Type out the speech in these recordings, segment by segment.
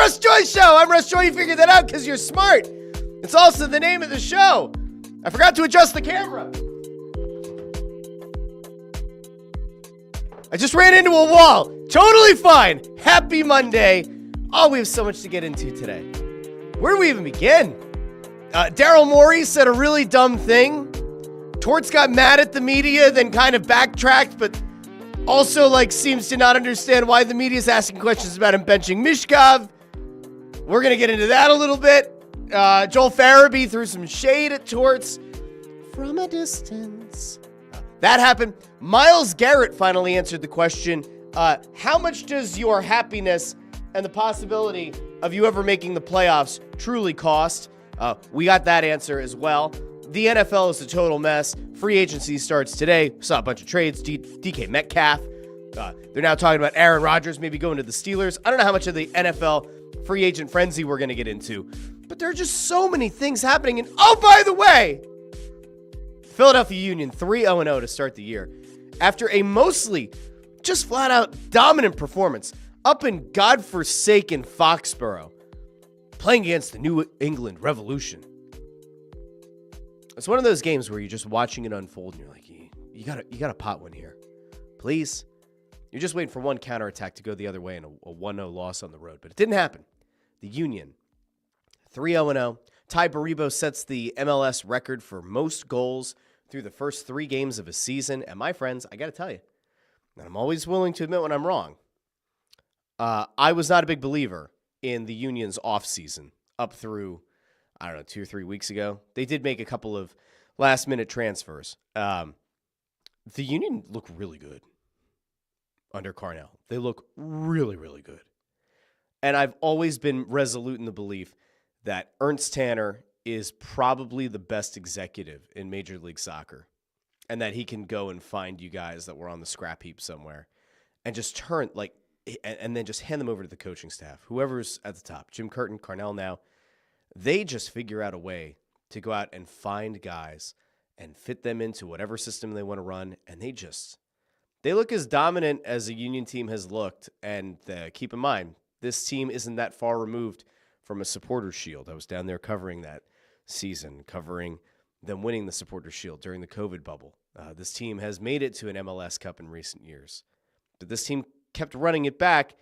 Russ Joy Show. I'm Russ Joy. You figured that out because you're smart. It's also the name of the show. I forgot to adjust the camera. I just ran into a wall. Totally fine. Happy Monday. Oh, we have so much to get into today. Where do we even begin? Daryl Morey said a really dumb thing. Torts got mad at the media, then kind of backtracked, but also seems to not understand why the media is asking questions about him benching Michkov. We're going to get into that a little bit. Joel Farabee threw some shade at Torts from a distance. That happened. Myles Garrett finally answered the question, how much does your happiness and the possibility of you ever making the playoffs truly cost? We got that answer as well. The NFL is a total mess. Free agency starts today. Saw a bunch of trades. DK Metcalf. They're now talking about Aaron Rodgers maybe going to the Steelers. I don't know how much of the NFL free agent frenzy we're going to get into, but there are just so many things happening. And oh, by the way, Philadelphia Union 3-0-0 to start the year after a mostly just flat out dominant performance up in godforsaken Foxborough, playing against the New England Revolution. It's one of those games where you're just watching it unfold and you're like, you gotta pot one here. Please. You're just waiting for one counterattack to go the other way and a 1-0 loss on the road. But it didn't happen. The Union, 3-0-0. Ty Baribo sets the MLS record for most goals through the first 3 games of a season. And my friends, I got to tell you, and I'm always willing to admit when I'm wrong, I was not a big believer in the Union's offseason up through, 2 or 3 weeks ago. They did make a couple of last-minute transfers. The Union look really good under Carnell. They look really, really good. And I've always been resolute in the belief that Ernst Tanner is probably the best executive in Major League Soccer, and that he can go and find you guys that were on the scrap heap somewhere and just turn, and then just hand them over to the coaching staff, whoever's at the top, Jim Curtin, Carnell now. They just figure out a way to go out and find guys and fit them into whatever system they want to run, and they look as dominant as a Union team has looked. And keep in mind, this team isn't that far removed from a supporters shield. I was down there covering that season, covering them winning the supporters shield during the COVID bubble. This team has made it to an MLS Cup in recent years. But this team kept running it back.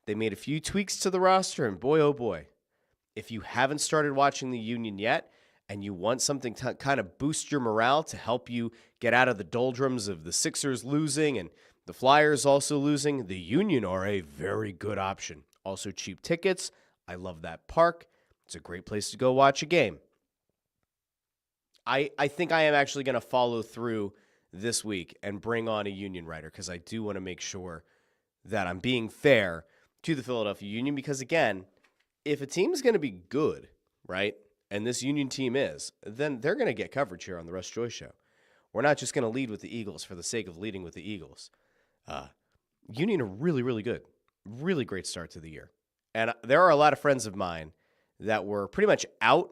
They made a few tweaks to the roster, and boy, oh boy, if you haven't started watching the Union yet and you want something to kind of boost your morale to help you get out of the doldrums of the Sixers losing and the Flyers also losing, the Union are a very good option. Also cheap tickets. I love that park. It's a great place to go watch a game. I think I am actually going to follow through this week and bring on a Union writer because I do want to make sure that I'm being fair to the Philadelphia Union because, again, if a team is going to be good, right, and this Union team is, then they're going to get coverage here on the Russ Joy Show. We're not just going to lead with the Eagles for the sake of leading with the Eagles. Union are really, really good. Really great start to the year. And there are a lot of friends of mine that were pretty much out.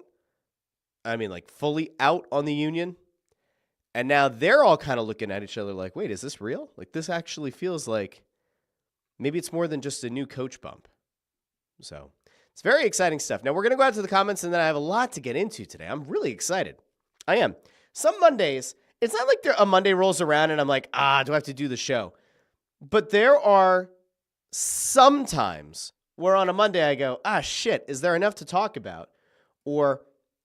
Fully out on the Union. And now they're all kind of looking at each other like, wait, is this real? This actually feels like maybe it's more than just a new coach bump. So it's very exciting stuff. Now we're going to go out to the comments, and then I have a lot to get into today. I'm really excited. I am. Some Mondays, it's not like a Monday rolls around and I'm like, do I have to do the show? But there are sometimes where on a Monday I go, shit, is there enough to talk about? Or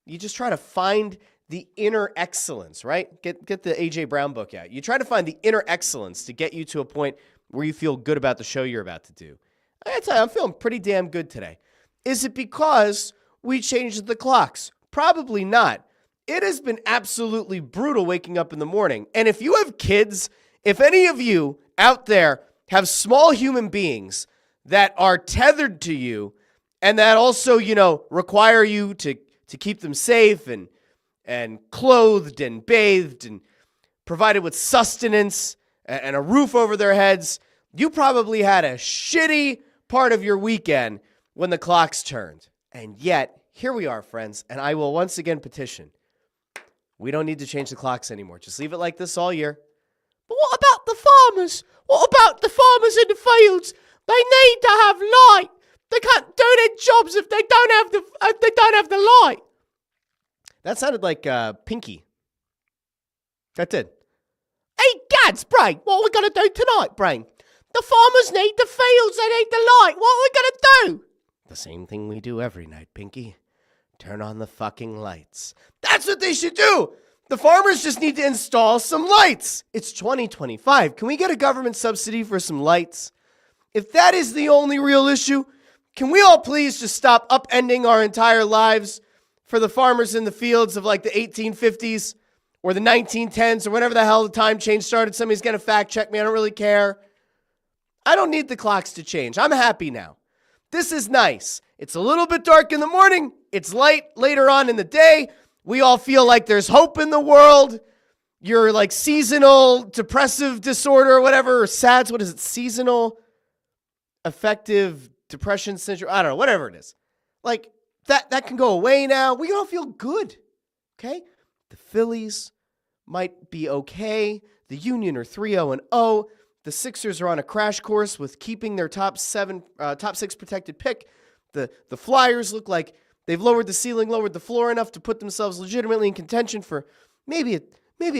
you just try to find the inner excellence, right? Get the A.J. Brown book out. You try to find the inner excellence to get you to a point where you feel good about the show you're about to do. I gotta tell you, I'm feeling pretty damn good today. Is it because we changed the clocks? Probably not. It has been absolutely brutal waking up in the morning. And if you have kids, if any of you out there have small human beings that are tethered to you and that also, require you to keep them safe and clothed and bathed and provided with sustenance and a roof over their heads, you probably had a shitty part of your weekend when the clocks turned. And yet, here we are, friends, and I will once again petition. We don't need to change the clocks anymore. Just leave it like this all year. But what about the farmers? What about the farmers in the fields? They need to have light. They can't do their jobs if they don't have the light. That sounded like Pinky. That did. Hey, Gads, Brain, what are we going to do tonight, Brain? The farmers need the fields, they need the light. What are we going to do? The same thing we do every night, Pinky. Turn on the fucking lights. That's what they should do. The farmers just need to install some lights. It's 2025. Can we get a government subsidy for some lights? If that is the only real issue, can we all please just stop upending our entire lives for the farmers in the fields of like the 1850s or the 1910s or whenever the hell the time change started? Somebody's going to fact check me. I don't really care. I don't need the clocks to change. I'm happy now. This is nice. It's a little bit dark in the morning. It's light later on in the day. We all feel like there's hope in the world. Your like seasonal depressive disorder or whatever, or SADS, what is it? Seasonal affective depression syndrome. I don't know, whatever it is. Like that can go away now. We all feel good. Okay? The Phillies might be okay. The Union are 3-0-0. The Sixers are on a crash course with keeping their top six protected pick. The Flyers look like they've lowered the ceiling, lowered the floor enough to put themselves legitimately in contention for maybe a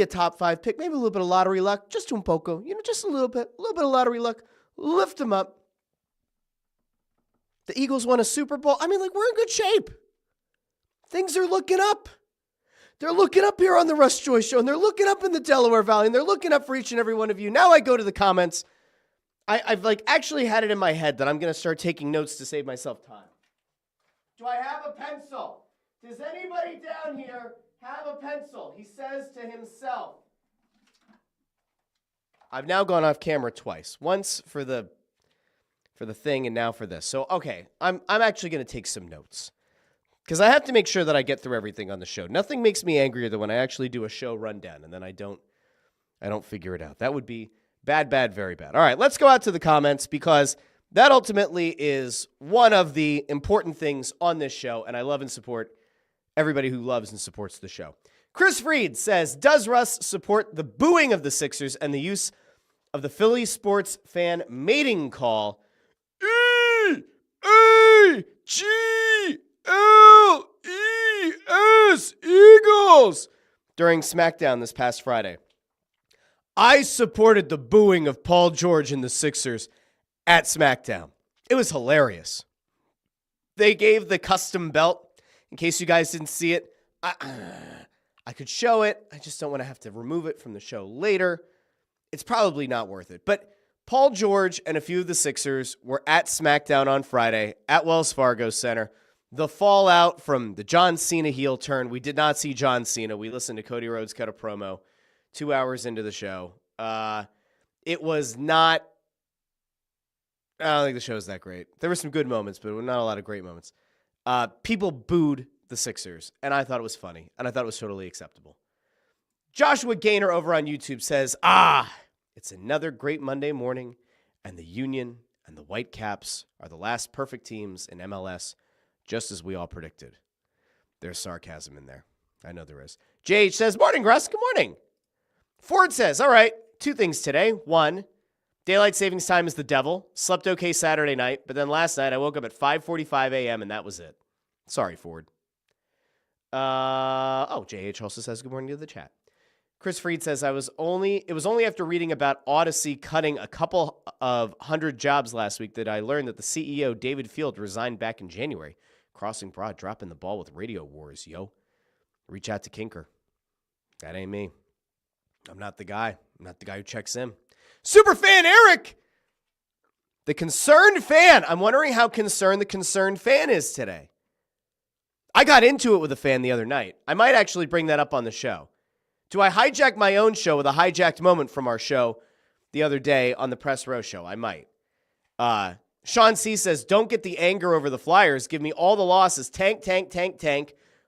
top 5 pick, maybe a little bit of lottery luck, just un poco, just a little bit of lottery luck. Lift them up. The Eagles won a Super Bowl. I mean, like, we're in good shape. Things are looking up. They're looking up here on the Russ Joy Show, and they're looking up in the Delaware Valley, and they're looking up for each and every one of you. Now I go to the comments. I've like actually had it in my head that I'm going to start taking notes to save myself time. Do I have a pencil? Does anybody down here have a pencil? He says to himself. I've now gone off camera twice. Once for the thing and now for this. So, okay, I'm actually going to take some notes. Because I have to make sure that I get through everything on the show. Nothing makes me angrier than when I actually do a show rundown and then I don't figure it out. That would be bad, very bad. All right, let's go out to the comments because that ultimately is one of the important things on this show, and I love and support everybody who loves and supports the show. Chris Freed says, does Russ support the booing of the Sixers and the use of the Philly sports fan mating call, E-A-G-L-E-S, Eagles, during SmackDown this past Friday? I supported the booing of Paul George and the Sixers at SmackDown. It was hilarious. They gave the custom belt. In case you guys didn't see it, I could show it. I just don't want to have to remove it from the show later. It's probably not worth it. But Paul George and a few of the Sixers were at SmackDown on Friday at Wells Fargo Center. The fallout from the John Cena heel turn. We did not see John Cena. We listened to Cody Rhodes cut a promo 2 hours into the show. It was not, I don't think the show was that great. There were some good moments, but not a lot of great moments. People booed the Sixers, and I thought it was funny, and I thought it was totally acceptable. Joshua Gaynor over on YouTube says, it's another great Monday morning, and the Union and the Whitecaps are the last perfect teams in MLS, just as we all predicted. There's sarcasm in there. I know there is. JH says, morning, Russ. Good morning. Ford says, all right, 2 things today. 1, daylight savings time is the devil. Slept okay Saturday night, but then last night I woke up at 5:45 a.m. and that was it. Sorry, Ford. JH also says good morning to the chat. Chris Freed says, it was only after reading about Odyssey cutting a couple of 100 jobs last week that I learned that the CEO, David Field, resigned back in January. Crossing broad, dropping the ball with Radio Wars, yo. Reach out to Kinker. That ain't me. I'm not the guy. I'm not the guy who checks in. Superfan Eric, the concerned fan. I'm wondering how concerned the concerned fan is today. I got into it with a fan the other night. I might actually bring that up on the show. Do I hijack my own show with a hijacked moment from our show the other day on the Press Row show? I might. Sean C. says, don't get the anger over the Flyers. Give me all the losses. Tank.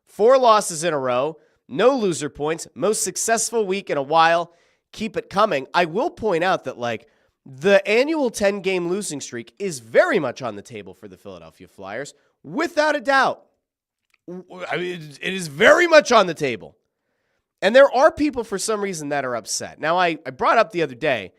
4 losses in a row. No loser points. Most successful week in a while. Keep it coming. I will point out that, the annual 10-game losing streak is very much on the table for the Philadelphia Flyers. Without a doubt. I mean, it is very much on the table. And there are people, for some reason, that are upset. Now, I brought up the other day,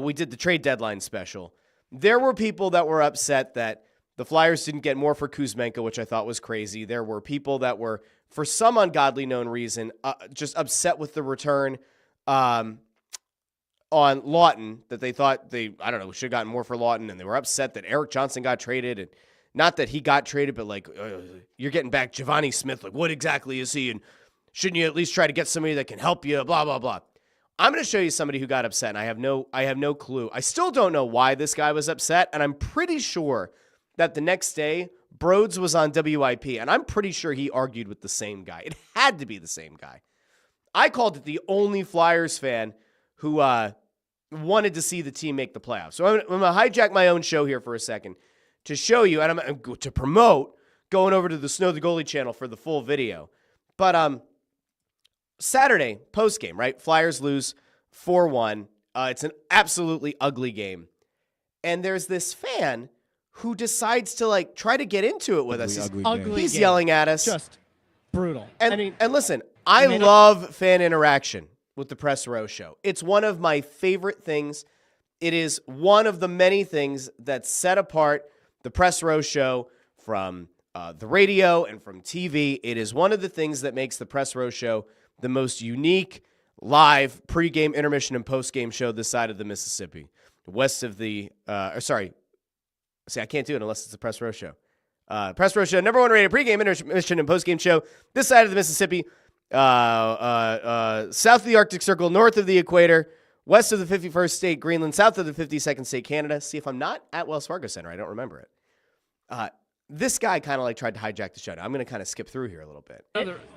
we did the trade deadline special. There were people that were upset that The Flyers didn't get more for Kuzmenko, which I thought was crazy. There were people that were, for some ungodly known reason, just upset with the return on Lawton, that they thought should have gotten more for Lawton, and they were upset that Eric Johnson got traded, and not that he got traded, but like, you're getting back Giovanni Smith. Like, what exactly is he? And shouldn't you at least try to get somebody that can help you? Blah, blah, blah. I'm going to show you somebody who got upset, and I have no clue. I still don't know why this guy was upset, and I'm pretty sure that the next day, Broads was on WIP, and I'm pretty sure he argued with the same guy. It had to be the same guy. I called it the only Flyers fan who wanted to see the team make the playoffs. So I'm going to hijack my own show here for a second to show you, and I'm going to promote going over to the Snow the Goalie channel for the full video. But Saturday, post-game, right? Flyers lose 4-1. It's an absolutely ugly game. And there's this fan who decides to like try to get into it with us. He's yelling at us. Just brutal. And listen, I love fan interaction with the Press Row Show. It's one of my favorite things. It is one of the many things that set apart the Press Row Show from the radio and from TV. It is one of the things that makes the Press Row Show the most unique live pregame, intermission, and postgame show this side of the Mississippi. West of the, I can't do it unless it's a Press Row Show. Press Row Show, number one rated pregame, intermission, and postgame show this side of the Mississippi, south of the Arctic Circle, north of the equator, west of the 51st state, Greenland, south of the 52nd state, Canada. See, if I'm not at Wells Fargo Center, I don't remember it. This guy kind of like tried to hijack the show. Now, I'm going to kind of skip through here a little bit.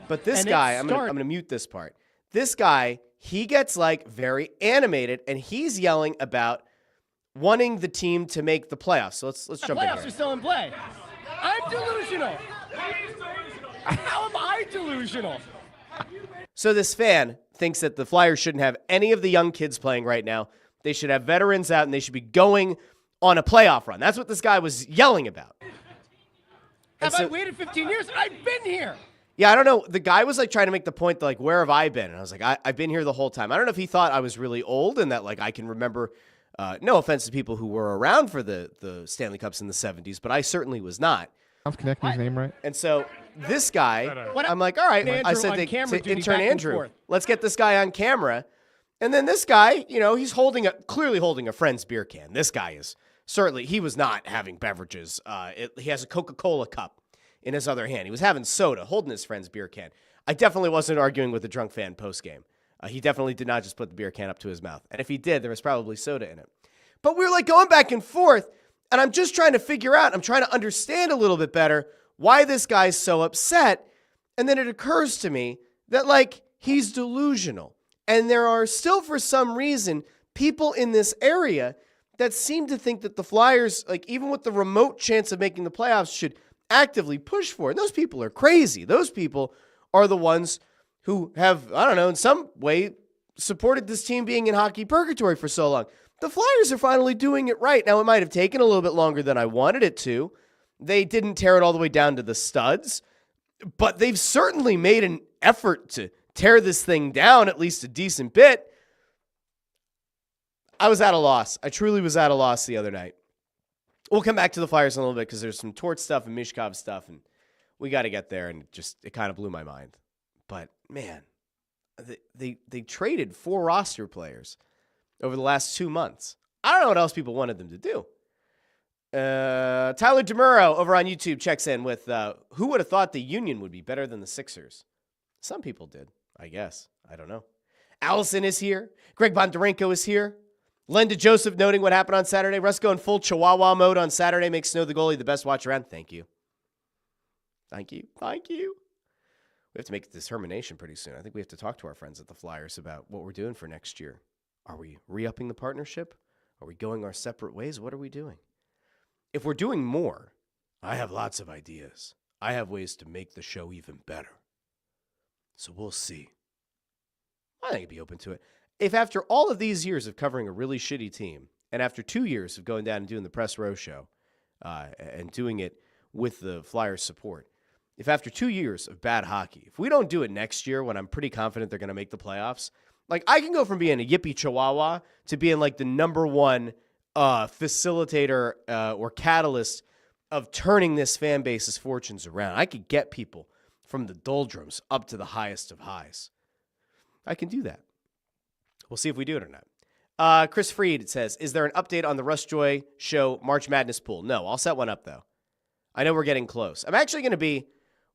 But this guy, I'm going to mute this part. This guy, he gets like very animated, and he's yelling about wanting the team to make the playoffs. So let's jump in here. Playoffs are still in play. I'm delusional. How am I delusional? So this fan thinks that the Flyers shouldn't have any of the young kids playing right now. They should have veterans out, and they should be going on a playoff run. That's what this guy was yelling about. I waited 15 years and I've been here? Yeah, I don't know. The guy was like trying to make the point that like, where have I been? And I was like, I've been here the whole time. I don't know if he thought I was really old and that like I can remember, no offense to people who were around for the Stanley Cups in the 70s, but I certainly was not. I'm connecting his name right. And so this guy, I'm like, all right. I said to intern Andrew, let's get this guy on camera. And then this guy, he's clearly holding a friend's beer can. This guy is certainly, he was not having beverages. He has a Coca-Cola cup in his other hand. He was having soda, holding his friend's beer can. I definitely wasn't arguing with the drunk fan post-game. He definitely did not just put the beer can up to his mouth. And if he did, there was probably soda in it. But we were like going back and forth, and I'm just trying to figure out, I'm trying to understand a little bit better why this guy's so upset. And then it occurs to me that like he's delusional. And there are still, for some reason, people in this area that seem to think that the Flyers, like even with the remote chance of making the playoffs, should actively push for it. And those people are crazy. Those people are the ones who have, I don't know, in some way supported this team being in hockey purgatory for so long. The Flyers are finally doing it right. Now, it might have taken a little bit longer than I wanted it to. They didn't tear it all the way down to the studs, but they've certainly made an effort to tear this thing down at least a decent bit. I was at a loss. I truly was at a loss the other night. We'll come back to the Flyers in a little bit because there's some Torts stuff and Michkov stuff, and we got to get there, and it kind of blew my mind. But, man, they traded 4 roster players over the last 2 months. I don't know what else people wanted them to do. Tyler DeMuro over on YouTube checks in with, who would have thought the Union would be better than the Sixers? Some people did, I guess. I don't know. Allison is here. Greg Bondarenko is here. Linda Joseph noting what happened on Saturday. Russ going full Chihuahua mode on Saturday makes Snow the Goalie the best watch around. Thank you. Thank you. Thank you. We have to make a determination pretty soon. I think we have to talk to our friends at the Flyers about what we're doing for next year. Are we re-upping the partnership? Are we going our separate ways? What are we doing? If we're doing more, I have lots of ideas. I have ways to make the show even better. So we'll see. I think I'd be open to it. If after all of these years of covering a really shitty team, and after 2 years of going down and doing the Press Row Show, and doing it with the Flyers support, if after 2 years of bad hockey, if we don't do it next year when I'm pretty confident they're going to make the playoffs, like I can go from being a yippee chihuahua to being like the number one facilitator or catalyst of turning this fan base's fortunes around. I could get people from the doldrums up to the highest of highs. I can do that. We'll see if we do it or not. Chris Freed says, is there an update on the Russ Joy Show March Madness pool? No, I'll set one up, though. I know we're getting close. I'm actually going to be,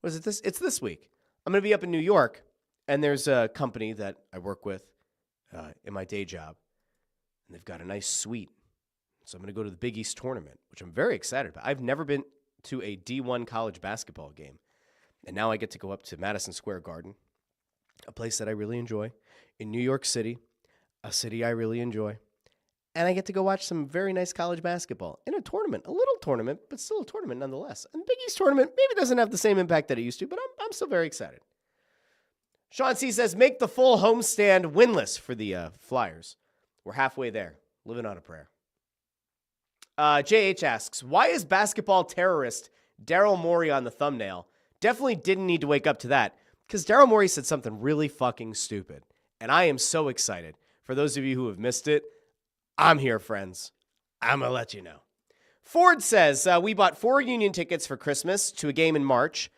it's this week. I'm going to be up in New York, and there's a company that I work with in my day job, and they've got a nice suite. So I'm going to go to the Big East tournament, which I'm very excited about. I've never been to a D1 college basketball game, and now I get to go up to Madison Square Garden, a place that I really enjoy, in New York City, a city I really enjoy, and I get to go watch some very nice college basketball in a tournament, a little tournament, but still a tournament nonetheless. And the Big East tournament maybe doesn't have the same impact that it used to, but I'm still very excited. Sean C. says, make the full homestand winless for the Flyers. We're halfway there, living on a prayer. JH asks, why is basketball terrorist Daryl Morey on the thumbnail? Definitely didn't need to wake up to that, because Daryl Morey said something really fucking stupid, and I am so excited. For those of you who have missed it, I'm here, friends. I'm going to let you know. Ford says, we bought 4 Union tickets for Christmas to a game in March.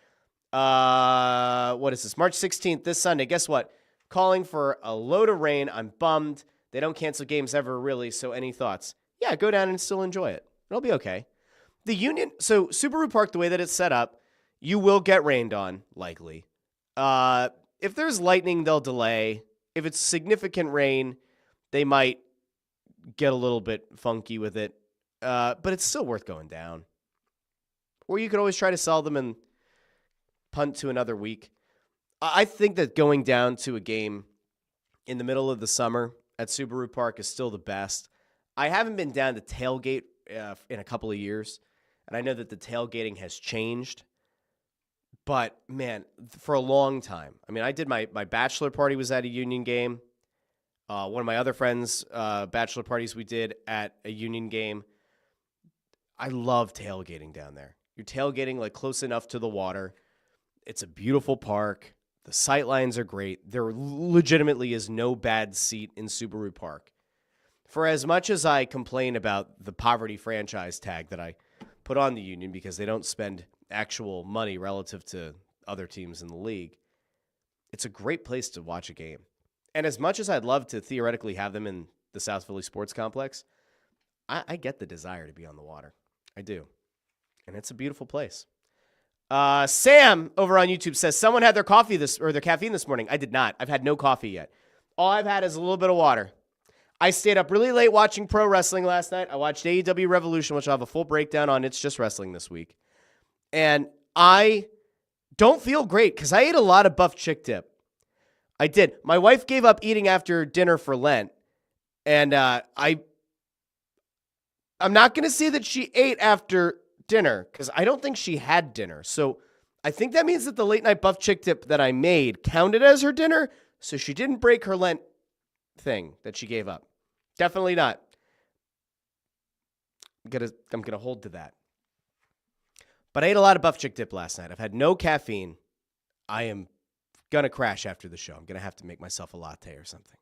What is this? March 16th, this Sunday. Guess what? Calling for a load of rain. I'm bummed. They don't cancel games ever, really, so any thoughts? Yeah, go down and still enjoy it. It'll be okay. The Union, so Subaru Park, the way that it's set up, you will get rained on, likely. If there's lightning, they'll delay. If it's significant rain, they might get a little bit funky with it. But it's still worth going down. Or you could always try to sell them and punt to another week. I think that going down to a game in the middle of the summer at Subaru Park is still the best. I haven't been down to tailgate in a couple of years, and I know that the tailgating has changed. But, man, for a long time. I mean, I did my bachelor party was at a Union game. One of my other friends' bachelor parties we did at a Union game. I love tailgating down there. You're tailgating like close enough to the water. It's a beautiful park. The sight lines are great. There legitimately is no bad seat in Subaru Park. For as much as I complain about the poverty franchise tag that I put on the Union because they don't spend actual money relative to other teams in the league, it's a great place to watch a game. And as much as I'd love to theoretically have them in the South Philly Sports Complex, I get the desire to be on the water. I do. And it's a beautiful place. Sam over on YouTube says, someone had their their caffeine this morning. I did not. I've had no coffee yet. All I've had is a little bit of water. I stayed up really late watching pro wrestling last night. I watched AEW Revolution, which I'll have a full breakdown on. It's Just Wrestling this week. And I don't feel great because I ate a lot of buff chick dip. I did. My wife gave up eating after dinner for Lent. And I'm not going to say that she ate after dinner because I don't think she had dinner. So I think that means that the late night buff chick dip that I made counted as her dinner. So she didn't break her Lent thing that she gave up. Definitely not. I'm gonna hold to that. But I ate a lot of buff chick dip last night. I've had no caffeine. I am gonna crash after the show. I'm gonna have to make myself a latte or something.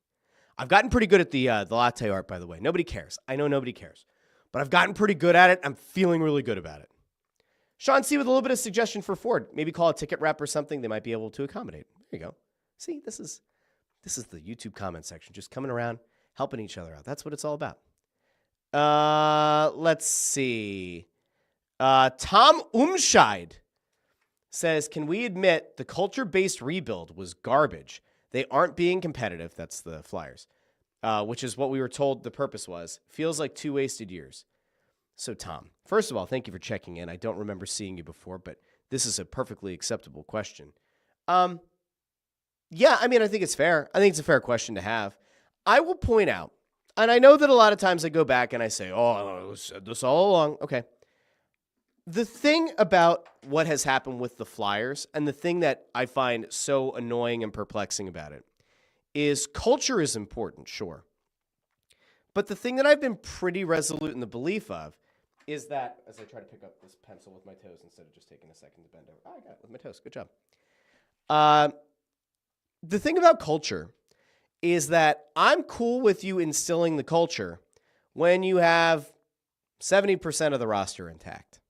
I've gotten pretty good at the latte art, by the way. Nobody cares. I know nobody cares. But I've gotten pretty good at it. I'm feeling really good about it. Sean C. with a little bit of suggestion for Ford. Maybe call a ticket rep or something. They might be able to accommodate. There you go. See, this is the YouTube comment section. Just coming around, helping each other out. That's what it's all about. Let's see. Tom Umscheid says, can we admit the culture-based rebuild was garbage? They aren't being competitive. That's the Flyers. Which is what we were told the purpose was. Feels like 2 wasted years. So, Tom, first of all, thank you for checking in. I don't remember seeing you before, but this is a perfectly acceptable question. Yeah, I mean, I think it's fair. I think it's a fair question to have. I will point out, and I know that a lot of times I go back and I say, oh, I said this all along. Okay. The thing about what has happened with the Flyers and the thing that I find so annoying and perplexing about it is culture is important, sure. But the thing that I've been pretty resolute in the belief of is that, as I try to pick up this pencil with my toes instead of just taking a second to bend over. Oh, I got it with my toes. Good job. The thing about culture is that I'm cool with you instilling the culture when you have 70% of the roster intact.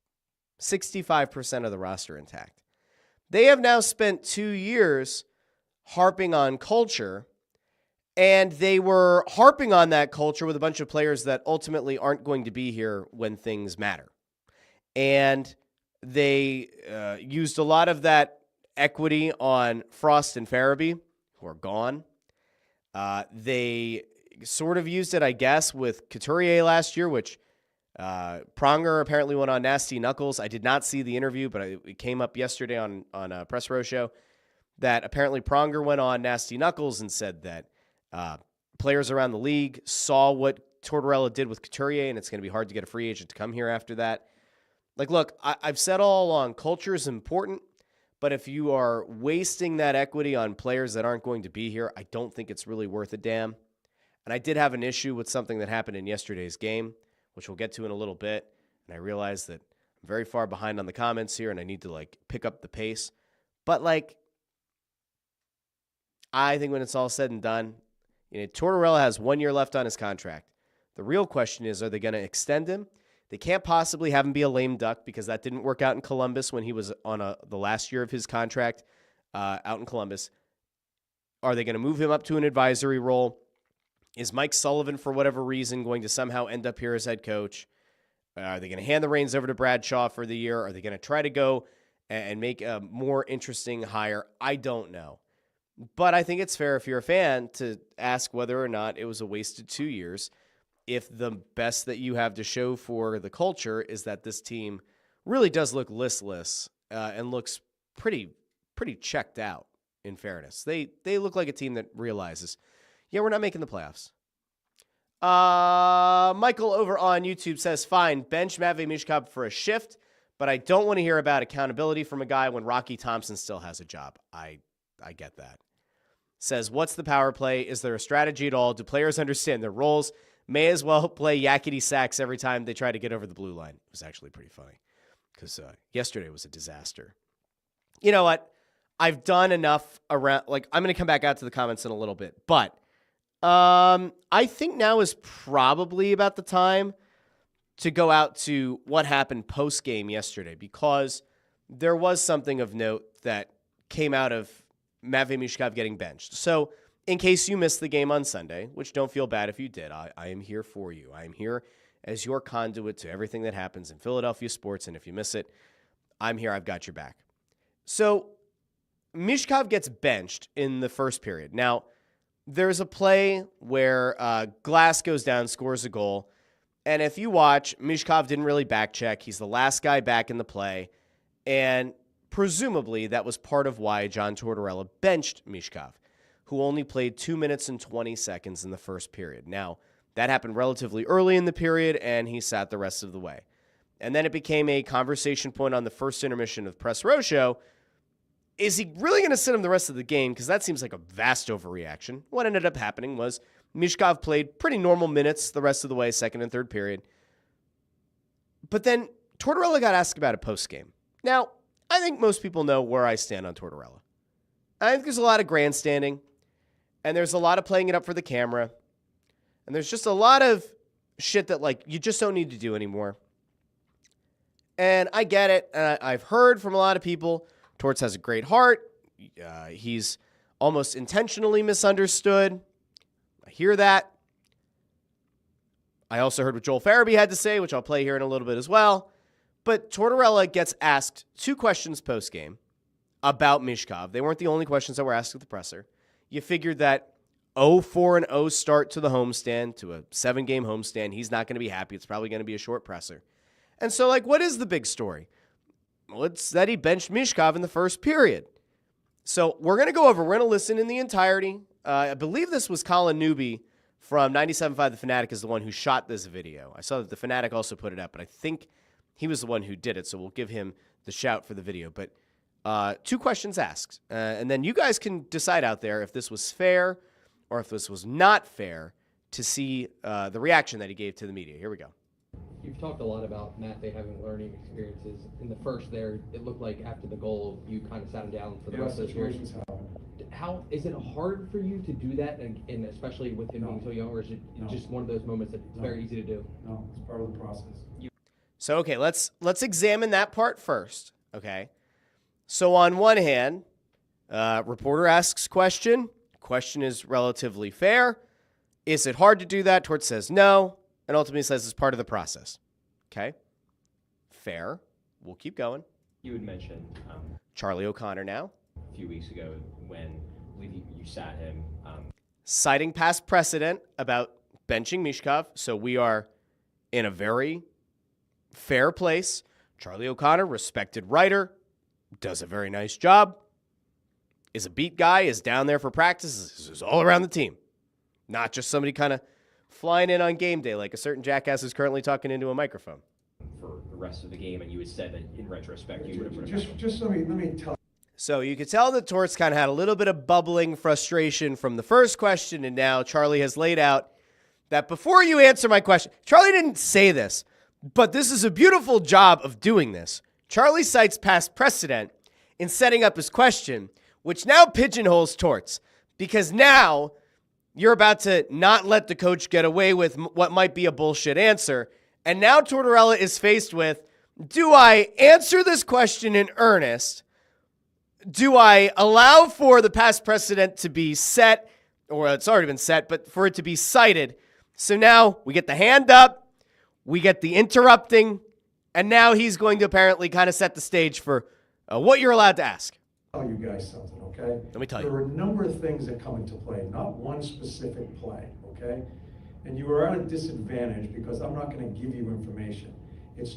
65% of the roster intact. They have now spent 2 years harping on culture, and they were harping on that culture with a bunch of players that ultimately aren't going to be here when things matter. And they used a lot of that equity on Frost and Farabee, who are gone. They sort of used it, I guess, with Couturier last year, which Pronger apparently went on Nasty Knuckles. I did not see the interview, but it came up yesterday on a Press Row show that apparently Pronger went on Nasty Knuckles and said that players around the league saw what Tortorella did with Couturier, and it's going to be hard to get a free agent to come here after that. Like, look, I've said all along, culture is important, but if you are wasting that equity on players that aren't going to be here, I don't think it's really worth a damn. And I did have an issue with something that happened in yesterday's game, which we'll get to in a little bit. And I realized that I'm very far behind on the comments here, and I need to, pick up the pace. But, I think when it's all said and done, Tortorella has 1 year left on his contract. The real question is, are they going to extend him? They can't possibly have him be a lame duck because that didn't work out in Columbus when he was on the last year of his contract out in Columbus. Are they going to move him up to an advisory role? Is Mike Sullivan, for whatever reason, going to somehow end up here as head coach? Are they going to hand the reins over to Bradshaw for the year? Are they going to try to go and make a more interesting hire? I don't know. But I think it's fair if you're a fan to ask whether or not it was a wasted 2 years if the best that you have to show for the culture is that this team really does look listless and looks pretty checked out, in fairness. They look like a team that realizes, yeah, we're not making the playoffs. Michael over on YouTube says, fine, bench Matvei Michkov for a shift, but I don't want to hear about accountability from a guy when Rocky Thompson still has a job. I get that. Says, what's the power play? Is there a strategy at all? Do players understand their roles? May as well play yakety sax every time they try to get over the blue line. It was actually pretty funny because yesterday was a disaster. You know what? I've done enough around, I'm going to come back out to the comments in a little bit, but I think now is probably about the time to go out to what happened post-game yesterday, because there was something of note that came out of Matvei Michkov getting benched. So in case you missed the game on Sunday, which don't feel bad if you did, I am here for you. I am here as your conduit to everything that happens in Philadelphia sports, and if you miss it, I'm here. I've got your back. So Michkov gets benched in the first period. Now, there's a play where Glass goes down, scores a goal, and if you watch, Michkov didn't really back check. He's the last guy back in the play, and presumably that was part of why John Tortorella benched Michkov, who only played 2 minutes and 20 seconds in the first period. Now, that happened relatively early in the period, and he sat the rest of the way. And then it became a conversation point on the first intermission of the Press Row Show. Is he really going to sit him the rest of the game? Because that seems like a vast overreaction. What ended up happening was Michkov played pretty normal minutes the rest of the way, second and third period. But then Tortorella got asked about it post-game. Now, I think most people know where I stand on Tortorella. I think there's a lot of grandstanding, and there's a lot of playing it up for the camera, and there's just a lot of shit that, you just don't need to do anymore. And I get it, and I've heard from a lot of people, Torts has a great heart. He's almost intentionally misunderstood. I hear that. I also heard what Joel Farabee had to say, which I'll play here in a little bit as well. But Tortorella gets asked 2 questions post-game about Michkov. They weren't the only questions that were asked at the presser. You figured that 0-4-0 start to the homestand, to a 7-game homestand, he's not going to be happy. It's probably going to be a short presser. And so, what is the big story? Well, it's that he benched Michkov in the first period. So we're going to go over. We're going to listen in the entirety. I believe this was Colin Newby from 97.5 The Fanatic is the one who shot this video. I saw that The Fanatic also put it up, but I think he was the one who did it, so we'll give him the shout for the video. But 2 questions asked, and then you guys can decide out there if this was fair or if this was not fair to see the reaction that he gave to the media. Here we go. You've talked a lot about Matvei having learning experiences. In the first there, it looked like after the goal, you kind of sat him down for the rest of the series. How is it hard for you to do that, and especially with him being so young, or is it just one of those moments that it's very easy to do? No, it's part of the process. So, okay, let's examine that part first, okay? So on one hand, reporter asks question. Question is relatively fair. Is it hard to do that? Torts says no, and ultimately says it's part of the process. Okay? Fair. We'll keep going. You had mentioned Charlie O'Connor now. a few weeks ago when I believe you sat him. Citing past precedent about benching Michkov, so we are in a very fair place. Charlie O'Connor, respected writer, does a very nice job, is a beat guy, is down there for practice, is all around the team. Not just somebody kind of flying in on game day like a certain jackass who's currently talking into a microphone. For the rest of the game, and you had said that in retrospect you would have put it Just let me tell. So you could tell that Torts kind of had a little bit of bubbling frustration from the first question, and now Charlie has laid out that before you answer my question, Charlie didn't say this, but this is a beautiful job of doing this. Charlie cites past precedent in setting up his question, which now pigeonholes Torts, because now you're about to not let the coach get away with what might be a bullshit answer, and now Tortorella is faced with, do I answer this question in earnest? Do I allow for the past precedent to be set, or it's already been set, but for it to be cited? So now we get the hand up, we get the interrupting, and now he's going to apparently kind of set the stage for what you're allowed to ask. Tell you guys something, okay? Let me tell you. There are a number of things that come into play, not one specific play, okay? And you are at a disadvantage because I'm not going to give you information. It's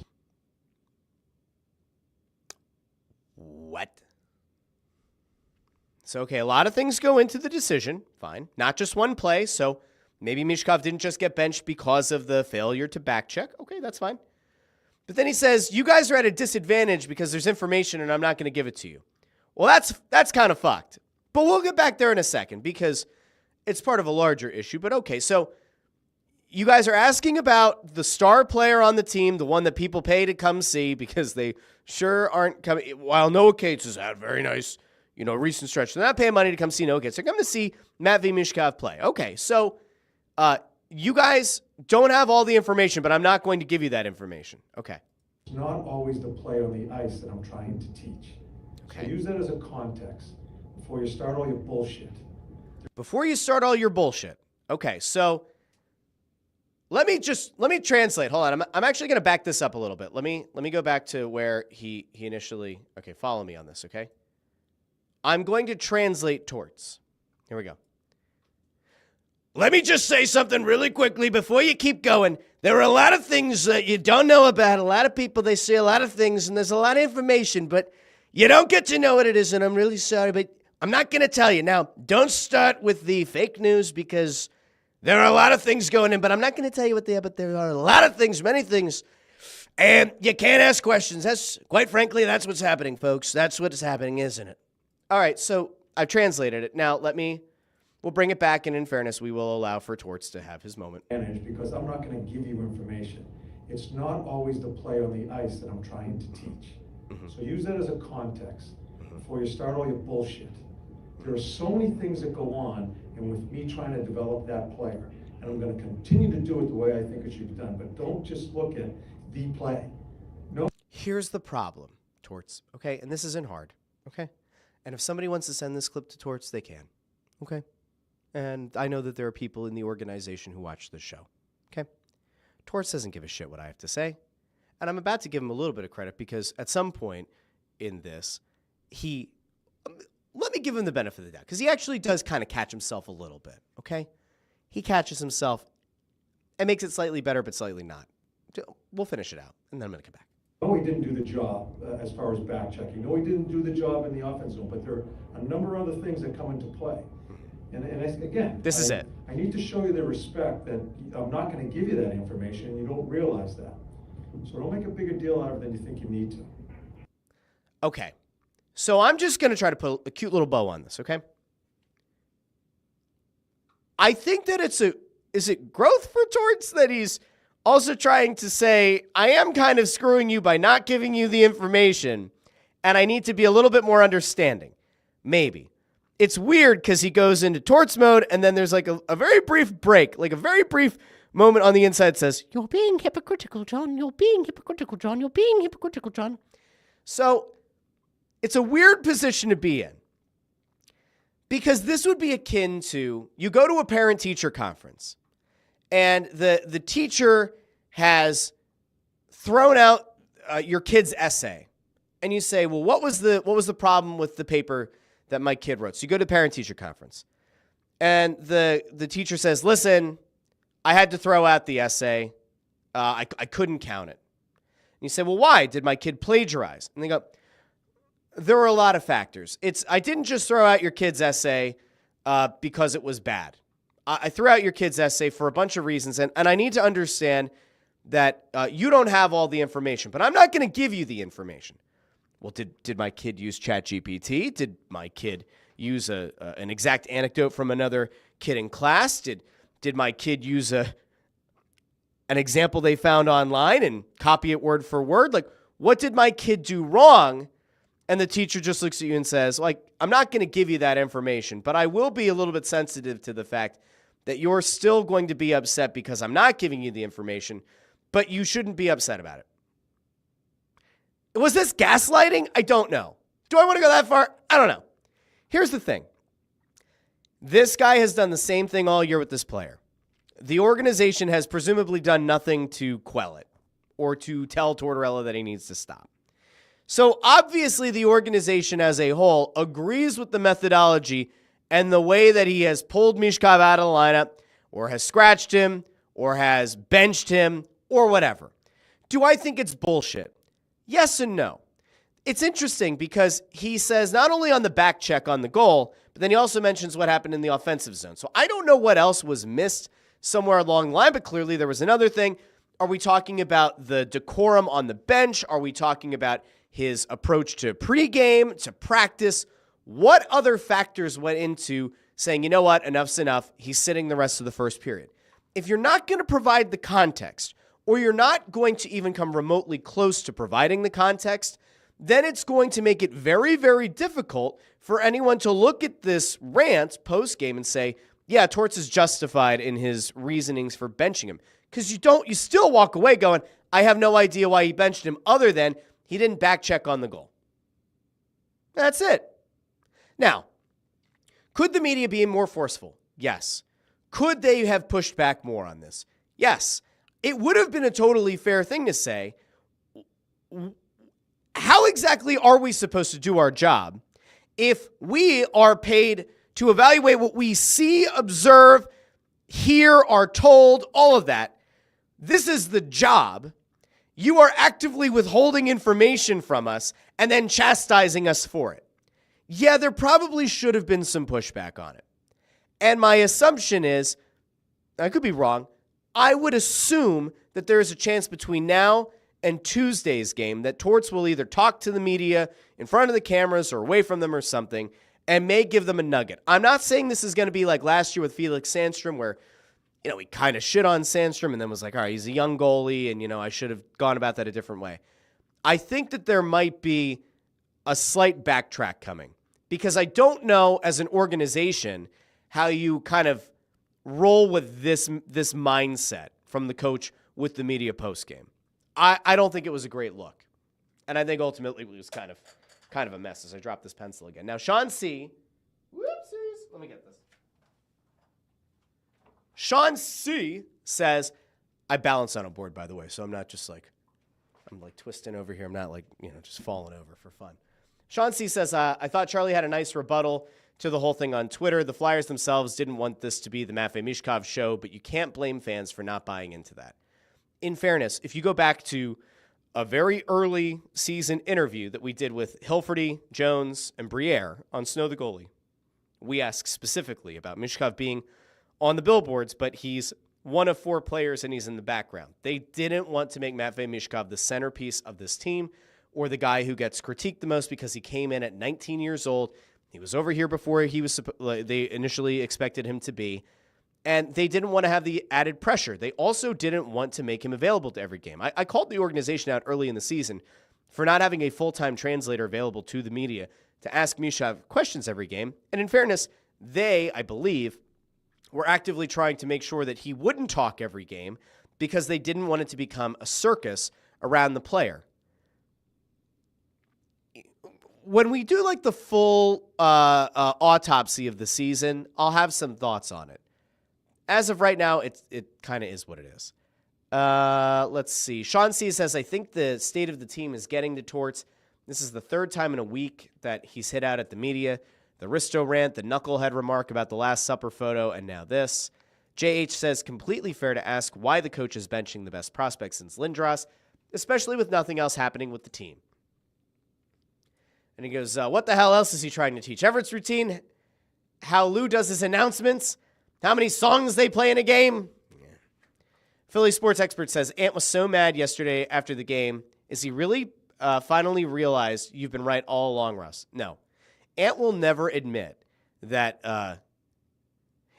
What? So, okay, a lot of things go into the decision. Fine. Not just one play. So maybe Michkov didn't just get benched because of the failure to back check. Okay, that's fine. But then he says, you guys are at a disadvantage because there's information and I'm not going to give it to you. Well, that's kind of fucked. But we'll get back there in a second because it's part of a larger issue. But okay, so you guys are asking about the star player on the team, the one that people pay to come see because they sure aren't coming. While Noah Cates has had very nice, recent stretch. They're not paying money to come see Noah Cates. They're coming to see Matt V. Michkov play. Okay, so you guys don't have all the information, but I'm not going to give you that information. Okay. It's not always the play on the ice that I'm trying to teach. Okay. So use that as a context before you start all your bullshit. Before you start all your bullshit. Okay, so let me translate. Hold on. I'm actually going to back this up a little bit. Let me go back to where he initially. Okay, follow me on this, okay? I'm going to translate Torts. Here we go. Let me just say something really quickly before you keep going. There are a lot of things that you don't know about. A lot of people, they say a lot of things, and there's a lot of information, but you don't get to know what it is, and I'm really sorry, but I'm not going to tell you. Now, don't start with the fake news because there are a lot of things going in, but I'm not going to tell you what they are, but there are a lot of things, many things, and you can't ask questions. Quite frankly, that's what's happening, folks. That's what's happening, isn't it? All right, so I've translated it. Now, we'll bring it back, and in fairness, we will allow for Torts to have his moment. Because I'm not going to give you information. It's not always the play on the ice that I'm trying to teach. Mm-hmm. So use that as a context before you start all your bullshit. There are so many things that go on, and with me trying to develop that player, and I'm going to continue to do it the way I think it should be done, but don't just look at the play. No. Here's the problem, Torts, okay? And this isn't hard, okay? And if somebody wants to send this clip to Torts, they can, okay? And I know that there are people in the organization who watch this show, okay? Torts doesn't give a shit what I have to say. And I'm about to give him a little bit of credit because at some point in this, let me give him the benefit of the doubt because he actually does kind of catch himself a little bit, okay? He catches himself and makes it slightly better, but slightly not. We'll finish it out, and then I'm going to come back. No, he didn't do the job as far as back checking. No, he didn't do the job in the offense zone, but there are a number of other things that come into play. And again, this is it. I need to show you the respect that I'm not going to give you that information, and you don't realize that. So don't make a bigger deal out of it than you think you need to. Okay. So I'm just going to try to put a cute little bow on this, okay? I think that is it growth for Torts that he's also trying to say, I am kind of screwing you by not giving you the information, and I need to be a little bit more understanding. Maybe. It's weird because he goes into Torts mode, and then there's like a very brief break, like a very brief moment on the inside says, "You're being hypocritical, John. You're being hypocritical, John. You're being hypocritical, John." So it's a weird position to be in, because this would be akin to, you go to a parent-teacher conference and the teacher has thrown out your kid's essay, and you say, "Well, what was the problem with the paper that my kid wrote?" So you go to parent-teacher conference, and the teacher says, "Listen, I had to throw out the essay. I couldn't count it." And you say, "Well, why? Did my kid plagiarize?" And they go, "There were a lot of factors. I didn't just throw out your kid's essay because it was bad. I threw out your kid's essay for a bunch of reasons, and I need to understand that you don't have all the information, but I'm not going to give you the information." Well, did my kid use ChatGPT? Did my kid use an exact anecdote from another kid in class? Did my kid use an example they found online and copy it word for word? Like, what did my kid do wrong? And the teacher just looks at you and says, like, "I'm not going to give you that information, but I will be a little bit sensitive to the fact that you're still going to be upset because I'm not giving you the information, but you shouldn't be upset about it." Was this gaslighting? I don't know. Do I want to go that far? I don't know. Here's the thing. This guy has done the same thing all year with this player. The organization has presumably done nothing to quell it or to tell Tortorella that he needs to stop. So obviously the organization as a whole agrees with the methodology and the way that he has pulled Michkov out of the lineup, or has scratched him, or has benched him, or whatever. Do I think it's bullshit? Yes and no. It's interesting because he says not only on the back check on the goal, but then he also mentions what happened in the offensive zone. So I don't know what else was missed somewhere along the line, but clearly there was another thing. Are we talking about the decorum on the bench? Are we talking about his approach to pregame, to practice? What other factors went into saying, you know what, enough's enough, he's sitting the rest of the first period? If you're not going to provide the context, or you're not going to even come remotely close to providing the context, then it's going to make it very, very difficult for anyone to look at this rant post-game and say, yeah, Torts is justified in his reasonings for benching him. Because you still walk away going, I have no idea why he benched him other than he didn't back check on the goal. That's it. Now, could the media be more forceful? Yes. Could they have pushed back more on this? Yes. It would have been a totally fair thing to say, how exactly are we supposed to do our job if we are paid to evaluate what we see, observe, hear, are told, all of that? This is the job. You are actively withholding information from us and then chastising us for it. Yeah, there probably should have been some pushback on it. And my assumption is, I could be wrong, I would assume that there is a chance between now and Tuesday's game that Torts will either talk to the media in front of the cameras or away from them or something and may give them a nugget. I'm not saying this is going to be like last year with Felix Sandstrom where, he kind of shit on Sandstrom and then was like, all right, he's a young goalie and, I should have gone about that a different way. I think that there might be a slight backtrack coming because I don't know as an organization how you kind of roll with this mindset from the coach with the media postgame. I don't think it was a great look. And I think ultimately it was kind of a mess as I dropped this pencil again. Now, Sean C. Whoopsies. Let me get this. Sean C. says, I balance on a board, by the way, so I'm not just I'm twisting over here. I'm not just falling over for fun. Sean C. says, I thought Charlie had a nice rebuttal to the whole thing on Twitter. The Flyers themselves didn't want this to be the Matvei Michkov show, but you can't blame fans for not buying into that. In fairness, if you go back to a very early season interview that we did with Hilferty, Jones, and Briere on Snow the Goalie, we asked specifically about Michkov being on the billboards, but he's one of 4 players and he's in the background. They didn't want to make Matvei Michkov the centerpiece of this team or the guy who gets critiqued the most because he came in at 19 years old. He was over here before they initially expected him to be, and they didn't want to have the added pressure. They also didn't want to make him available to every game. I called the organization out early in the season for not having a full-time translator available to the media to ask Michkov questions every game. And in fairness, they, I believe, were actively trying to make sure that he wouldn't talk every game because they didn't want it to become a circus around the player. When we do like the full autopsy of the season, I'll have some thoughts on it. As of right now, it kind of is what it is. Let's see. Sean C says, I think the state of the team is getting to Torts. This is the third time in a week that he's hit out at the media. The Risto rant, the knucklehead remark about the Last Supper photo, and now this. JH says, completely fair to ask why the coach is benching the best prospect since Lindros, especially with nothing else happening with the team. And he goes, what the hell else is he trying to teach? Everett's routine, how Lou does his announcements, how many songs they play in a game. Yeah. Philly sports expert says, Ant was so mad yesterday after the game. Is he really finally realized you've been right all along, Russ? No. Ant will never admit that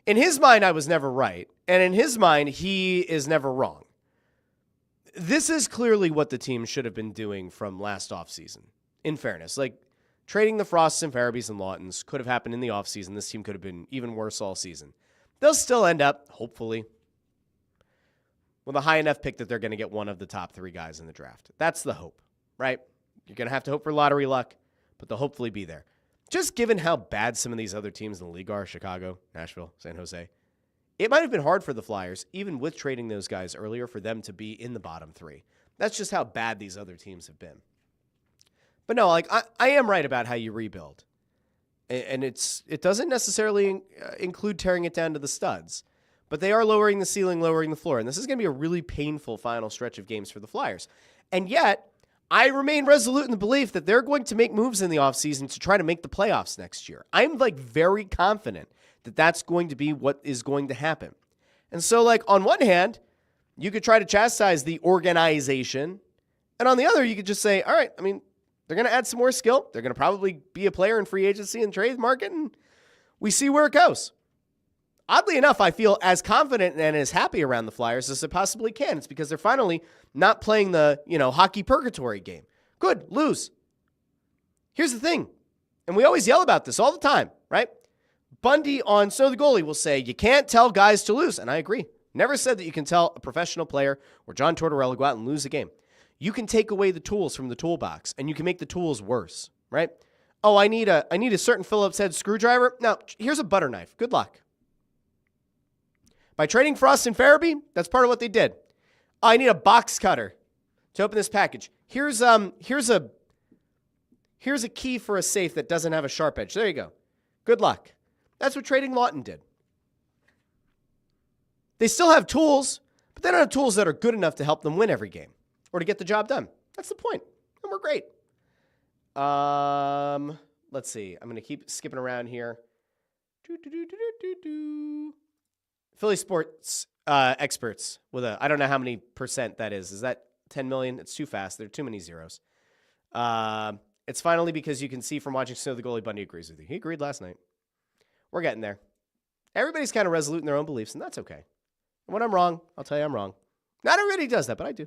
in his mind, I was never right. And in his mind, he is never wrong. This is clearly what the team should have been doing from last offseason, in fairness. Like, trading the Frosts and Farabees and Lawtons could have happened in the offseason. This team could have been even worse all season. They'll still end up, hopefully, with a high enough pick that they're going to get one of the top 3 guys in the draft. That's the hope, right? You're going to have to hope for lottery luck, but they'll hopefully be there. Just given how bad some of these other teams in the league are, Chicago, Nashville, San Jose, it might have been hard for the Flyers, even with trading those guys earlier, for them to be in the bottom 3. That's just how bad these other teams have been. But no, like I am right about how you rebuild. And it doesn't necessarily include tearing it down to the studs. But they are lowering the ceiling, lowering the floor. And this is going to be a really painful final stretch of games for the Flyers. And yet, I remain resolute in the belief that they're going to make moves in the offseason to try to make the playoffs next year. I'm like very confident that that's going to be what is going to happen. And so like on one hand, you could try to chastise the organization. And on the other, you could just say, all right, I mean, they're going to add some more skill. They're going to probably be a player in free agency and trade market. And we see where it goes. Oddly enough, I feel as confident and as happy around the Flyers as I possibly can. It's because they're finally not playing the, hockey purgatory game. Good, lose. Here's the thing, and we always yell about this all the time, right? Bundy on So the Goalie will say, you can't tell guys to lose, and I agree. Never said that you can tell a professional player or John Tortorella go out and lose a game. You can take away the tools from the toolbox, and you can make the tools worse, right? Oh, I need a certain Phillips head screwdriver. Now, here's a butter knife. Good luck. By trading Frost and Farabee, that's part of what they did. I need a box cutter to open this package. Here's a key for a safe that doesn't have a sharp edge. There you go. Good luck. That's what trading Lawton did. They still have tools, but they don't have tools that are good enough to help them win every game or to get the job done. That's the point. And we're great. Let's see. I'm going to keep skipping around here. Philly sports experts with I don't know how many percent that is. Is that 10 million? It's too fast. There are too many zeros. It's finally because you can see from watching Snow the Goalie, Bundy agrees with you. He agreed last night. We're getting there. Everybody's kind of resolute in their own beliefs, and that's okay. And when I'm wrong, I'll tell you I'm wrong. Not everybody does that, but I do.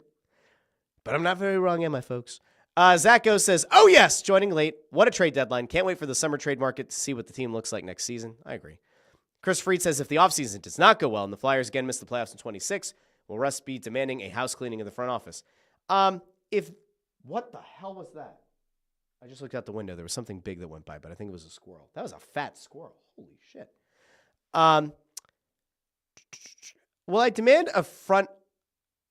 But I'm not very wrong, am I, folks? Zacho says, oh, yes, joining late. What a trade deadline. Can't wait for the summer trade market to see what the team looks like next season. I agree. Chris Freed says, if the offseason does not go well and the Flyers again miss the playoffs in 26, will Russ be demanding a house cleaning in the front office? What the hell was that? I just looked out the window. There was something big that went by, but I think it was a squirrel. That was a fat squirrel. Holy shit. Will I demand a front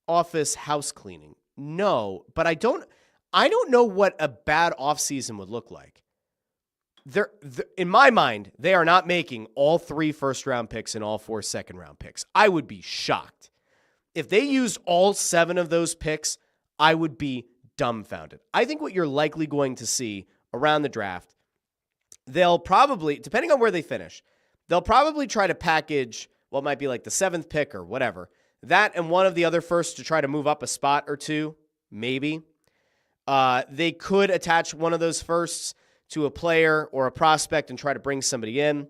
office house cleaning? No, but I don't know what a bad offseason would look like. In my mind, they are not making all 3 first-round picks and all 4 second-round picks. I would be shocked. If they used all 7 of those picks, I would be dumbfounded. I think what you're likely going to see around the draft, they'll probably, depending on where they finish, they'll probably try to package what might be like the 7th pick or whatever, that and one of the other firsts to try to move up a spot or 2, maybe. They could attach one of those firsts to a player or a prospect and try to bring somebody in.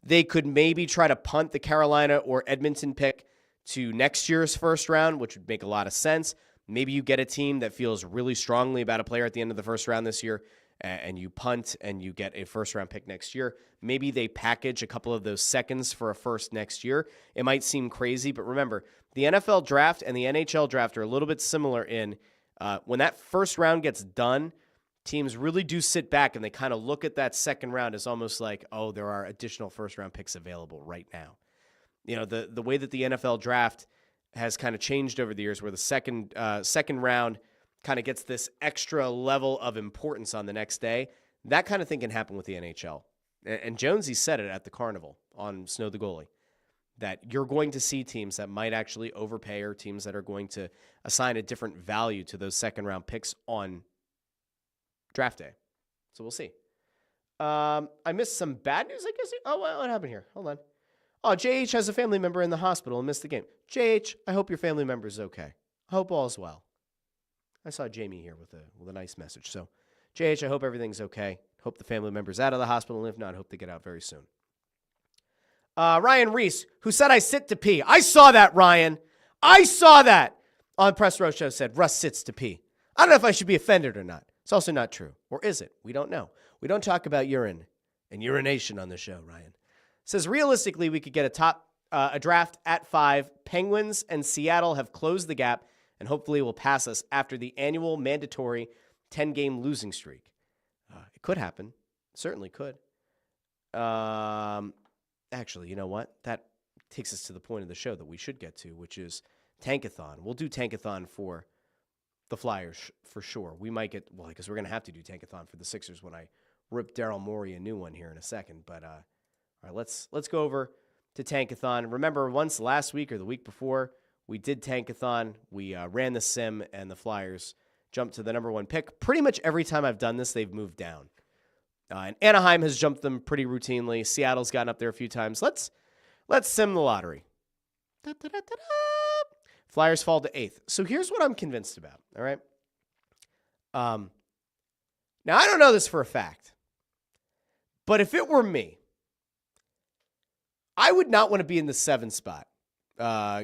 They could maybe try to punt the Carolina or Edmonton pick to next year's first round, which would make a lot of sense. Maybe you get a team that feels really strongly about a player at the end of the first round this year and you punt and you get a first-round pick next year. Maybe they package a couple of those seconds for a first next year. It might seem crazy, but remember, the NFL draft and the NHL draft are a little bit similar in when that first round gets done, teams really do sit back and they kind of look at that second round as almost like, oh, there are additional first-round picks available right now. You know, the way that the NFL draft has kind of changed over the years where the second round kind of gets this extra level of importance on the next day, that kind of thing can happen with the NHL. And Jonesy said it at the Carnival on Snow the Goalie, that you're going to see teams that might actually overpay or teams that are going to assign a different value to those second-round picks on draft day. So we'll see. I missed some bad news, I guess. Oh, what happened here? Hold on. Oh, JH has a family member in the hospital and missed the game. JH, I hope your family member is okay. I hope all is well. I saw Jamie here with a nice message. So, JH, I hope everything's okay. Hope the family member's out of the hospital, and if not, hope they get out very soon. Ryan Reese, who said I sit to pee. I saw that, Ryan. I saw that on Press Row Show said Russ sits to pee. I don't know if I should be offended or not. It's also not true. Or is it? We don't know. We don't talk about urine and urination on the show, Ryan. Says realistically, we could get a draft at 5. Penguins and Seattle have closed the gap and hopefully will pass us after the annual mandatory 10-game losing streak. It could happen. Certainly could. Actually, you know what? That takes us to the point of the show that we should get to, which is Tankathon. We'll do Tankathon for the Flyers for sure. We might get, well, because we're going to have to do Tankathon for the Sixers when I rip Daryl Morey a new one here in a second. But all right, let's go over to Tankathon. Remember, once last week or the week before, we did Tankathon. We ran the sim, and the Flyers jumped to the number 1 pick. Pretty much every time I've done this, they've moved down. And Anaheim has jumped them pretty routinely. Seattle's gotten up there a few times. Let's sim the lottery. Flyers fall to 8th. So here's what I'm convinced about, all right? Now, I don't know this for a fact, but if it were me, I would not want to be in the 7th spot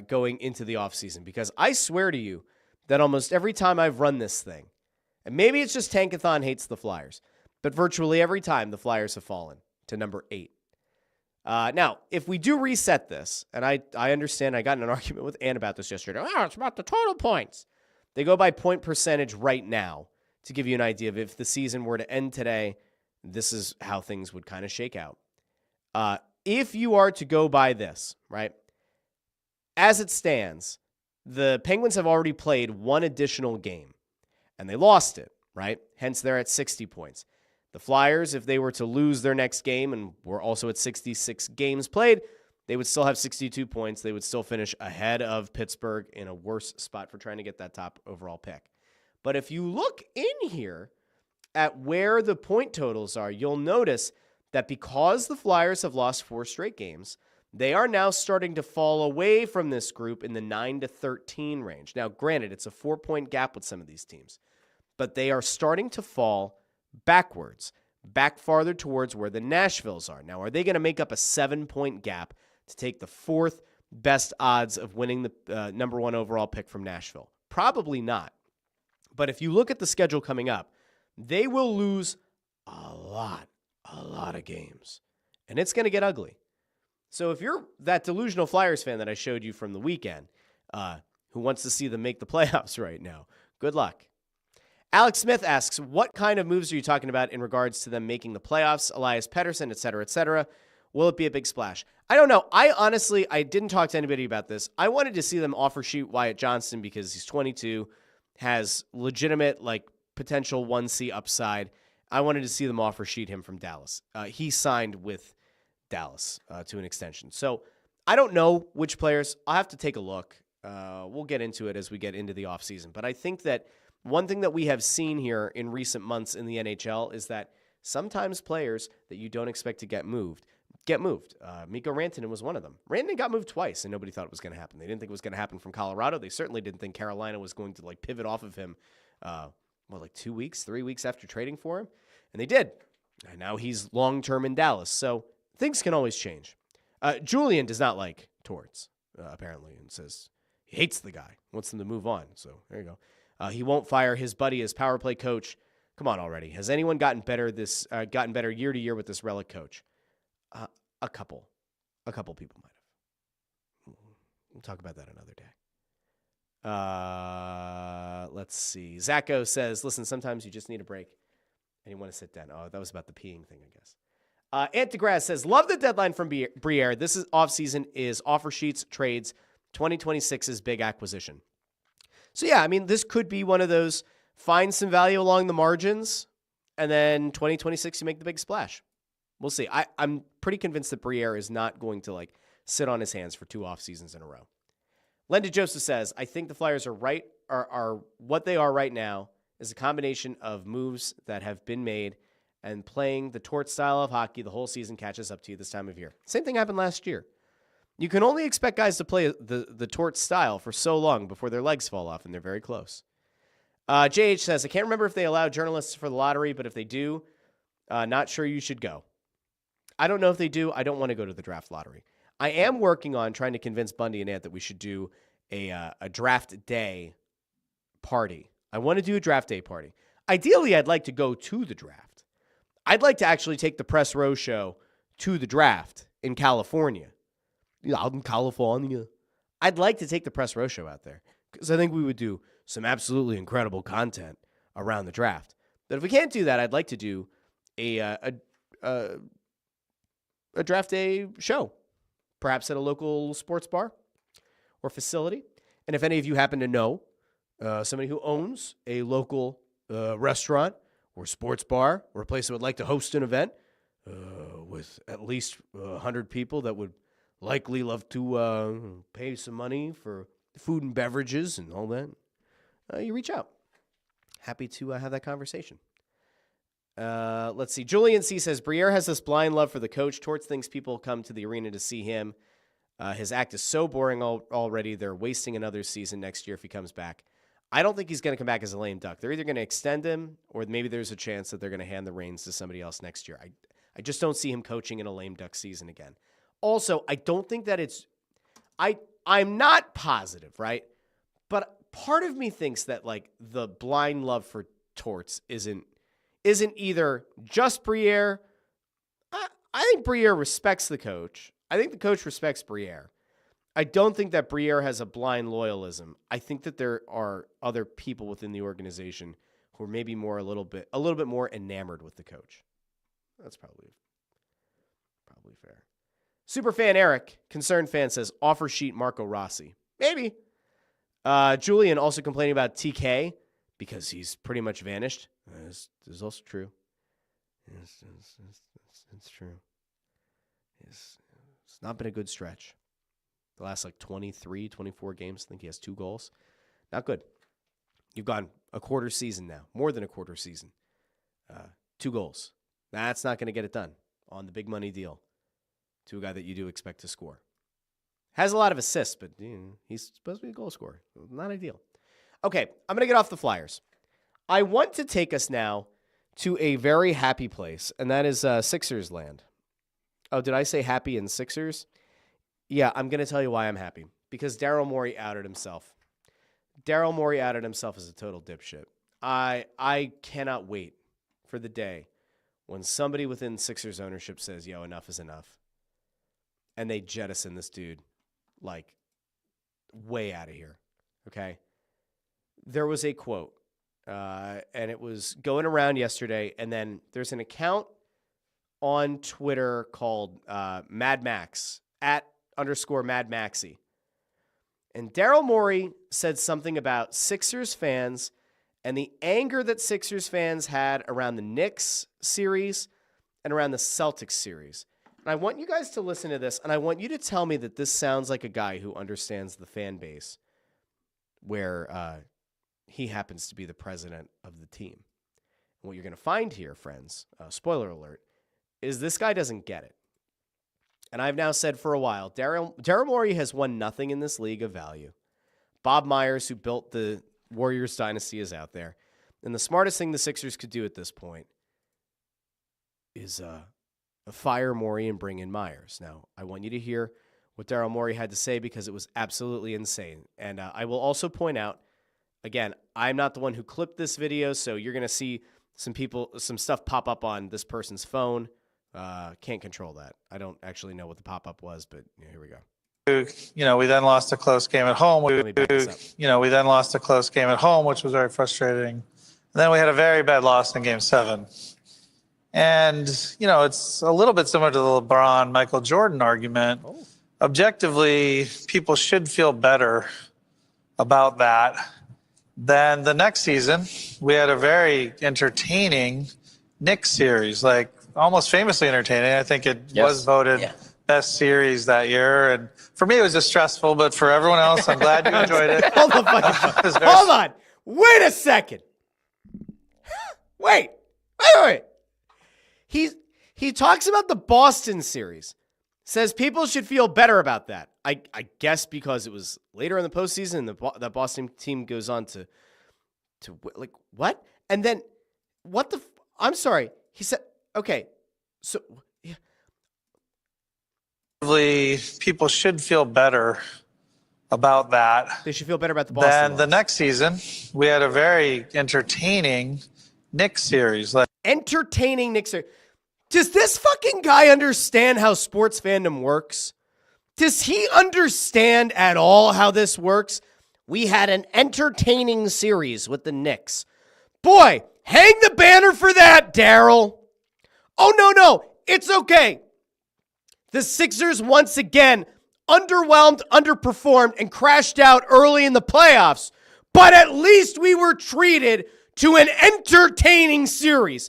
going into the offseason, because I swear to you that almost every time I've run this thing, and maybe it's just Tankathon hates the Flyers, but virtually every time the Flyers have fallen to number 8. Now, if we do reset this, and I understand, I got in an argument with Ann about this yesterday. Oh, it's about the total points. They go by point percentage right now to give you an idea of if the season were to end today, this is how things would kind of shake out. If you are to go by this, right, as it stands, the Penguins have already played 1 additional game, and they lost it, right? Hence, they're at 60 points. The Flyers, if they were to lose their next game and were also at 66 games played, they would still have 62 points. They would still finish ahead of Pittsburgh in a worse spot for trying to get that top overall pick. But if you look in here at where the point totals are, you'll notice that because the Flyers have lost 4 straight games, they are now starting to fall away from this group in the 9 to 13 range. Now, granted, it's a 4-point gap with some of these teams, but they are starting to fall backwards, back farther towards where the Nashvilles are. Now, are they going to make up a 7-point gap to take the 4th best odds of winning the number 1 overall pick from Nashville? Probably not. But if you look at the schedule coming up, they will lose a lot of games, and it's going to get ugly. So if you're that delusional Flyers fan that I showed you from the weekend, who wants to see them make the playoffs right now, good luck. Alex Smith asks, what kind of moves are you talking about in regards to them making the playoffs? Elias Pettersson, et cetera, et cetera. Will it be a big splash? I don't know. I didn't talk to anybody about this. I wanted to see them offer sheet Wyatt Johnston because he's 22, has legitimate, potential 1C upside. I wanted to see them offer sheet him from Dallas. He signed with Dallas to an extension. So I don't know which players. I'll have to take a look. We'll get into it as we get into the offseason. But I think that one thing that we have seen here in recent months in the NHL is that sometimes players that you don't expect to get moved. Mikko Rantanen was one of them. Rantanen got moved twice, and nobody thought it was going to happen. They didn't think it was going to happen from Colorado. They certainly didn't think Carolina was going to pivot off of him 2 weeks, 3 weeks after trading for him. And they did. And now he's long-term in Dallas. So things can always change. Julian does not like Torts, apparently, and says he hates the guy, wants them to move on. So there you go. He won't fire his buddy as power play coach Come on already. Has anyone gotten better year to year with this relic coach? A couple people might have. We'll talk about that another day. Let's see. Zacho says, listen, sometimes you just need a break and you want to sit down. Oh, that was about the peeing thing, I guess. Ant DeGrasse says, love the deadline from Briere. This offseason is offer sheets, trades, 2026's big acquisition. So, yeah, I mean, this could be one of those find some value along the margins, and then 2026 you make the big splash. We'll see. I'm pretty convinced that Briere is not going to, sit on his hands for 2 off seasons in a row. Linda Joseph says, I think the Flyers are what they are right now is a combination of moves that have been made and playing the Torts style of hockey the whole season catches up to you this time of year. Same thing happened last year. You can only expect guys to play the Torts style for so long before their legs fall off, and they're very close. JH says, I can't remember if they allow journalists for the lottery, but if they do, not sure you should go. I don't know if they do. I don't want to go to the draft lottery. I am working on trying to convince Bundy and Ant that we should do a draft day party. I want to do a draft day party. Ideally, I'd like to go to the draft. I'd like to actually take the Press Row show to the draft in California. Out in California. I'd like to take the Press Row show out there because I think we would do some absolutely incredible content around the draft. But if we can't do that, I'd like to do a draft day show, perhaps at a local sports bar or facility. And if any of you happen to know somebody who owns a local restaurant or sports bar or a place that would like to host an event with at least 100 people that would likely love to pay some money for food and beverages and all that, you reach out. Happy to have that conversation. Let's see. Julian C. says, Briere has this blind love for the coach. Torts thinks people come to the arena to see him. His act is so boring already. They're wasting another season next year if he comes back. I don't think he's going to come back as a lame duck. They're either going to extend him or maybe there's a chance that they're going to hand the reins to somebody else next year. I just don't see him coaching in a lame duck season again. Also, I don't think that I'm not positive, right? But part of me thinks that the blind love for Torts isn't either just Briere. I think Briere respects the coach. I think the coach respects Briere. I don't think that Briere has a blind loyalism. I think that there are other people within the organization who are maybe a little bit more enamored with the coach. That's probably fair. Superfan Eric, concerned fan, says, offer sheet Marco Rossi. Maybe. Julian also complaining about TK because he's pretty much vanished. This is also true. It's true. It's not been a good stretch. The last 23, 24 games, I think he has 2 goals. Not good. You've gone a quarter season now, more than a quarter season. 2 goals. That's not going to get it done on the big money deal to a guy that you do expect to score. Has a lot of assists, but he's supposed to be a goal scorer. Not ideal. Okay, I'm going to get off the Flyers. I want to take us now to a very happy place, and that is Sixers land. Oh, did I say happy in Sixers? Yeah, I'm going to tell you why I'm happy. Because Daryl Morey outed himself. Daryl Morey outed himself as a total dipshit. I cannot wait for the day when somebody within Sixers ownership says, yo, enough is enough. And they jettison this dude, way out of here. Okay? There was a quote, and it was going around yesterday, and then there's an account on Twitter called Mad Max, @_Mad Maxi. And Daryl Morey said something about Sixers fans and the anger that Sixers fans had around the Knicks series and around the Celtics series. And I want you guys to listen to this, and I want you to tell me that this sounds like a guy who understands the fan base where he happens to be the president of the team. And what you're going to find here, friends, spoiler alert, is this guy doesn't get it. And I've now said for a while, Daryl Morey has won nothing in this league of value. Bob Myers, who built the Warriors dynasty, is out there. And the smartest thing the Sixers could do at this point is fire Morey and bring in Myers. Now, I want you to hear what Daryl Morey had to say because it was absolutely insane. And I will also point out, again, I'm not the one who clipped this video, so you're going to see some stuff pop up on this person's phone. Can't control that. I don't actually know what the pop-up was, but here we go. We then lost a close game at home. We then lost a close game at home, which was very frustrating. And then we had a very bad loss in Game 7. And, it's a little bit similar to the LeBron, Michael Jordan argument. Oh. Objectively, people should feel better about that. Then the next season, we had a very entertaining Knicks series, like almost famously entertaining. I think it was voted best series that year. And for me, it was just stressful, but for everyone else, I'm glad you enjoyed it. Hold on. Wait a second. Wait. He talks about the Boston series. Says people should feel better about that. I guess because it was later in the postseason and the Boston team goes on to like what? And then what the? I'm sorry. He said, okay, so yeah. People should feel better about that. They should feel better about the Boston. Then the next season, we had a very entertaining Knicks series. Entertaining Knicks series. Does this fucking guy understand how sports fandom works? Does he understand at all how this works? We had an entertaining series with the Knicks. Boy, hang the banner for that, Daryl. Oh, no. It's okay. The Sixers once again underwhelmed, underperformed, and crashed out early in the playoffs. But at least we were treated to an entertaining series.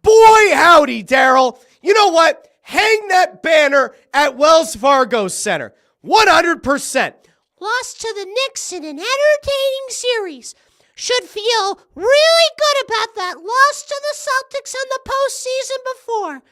Boy, howdy, Daryl. You know what? Hang that banner at Wells Fargo Center. 100%. Lost to the Knicks in an entertaining series. Should feel really good about that loss to the Celtics in the postseason before.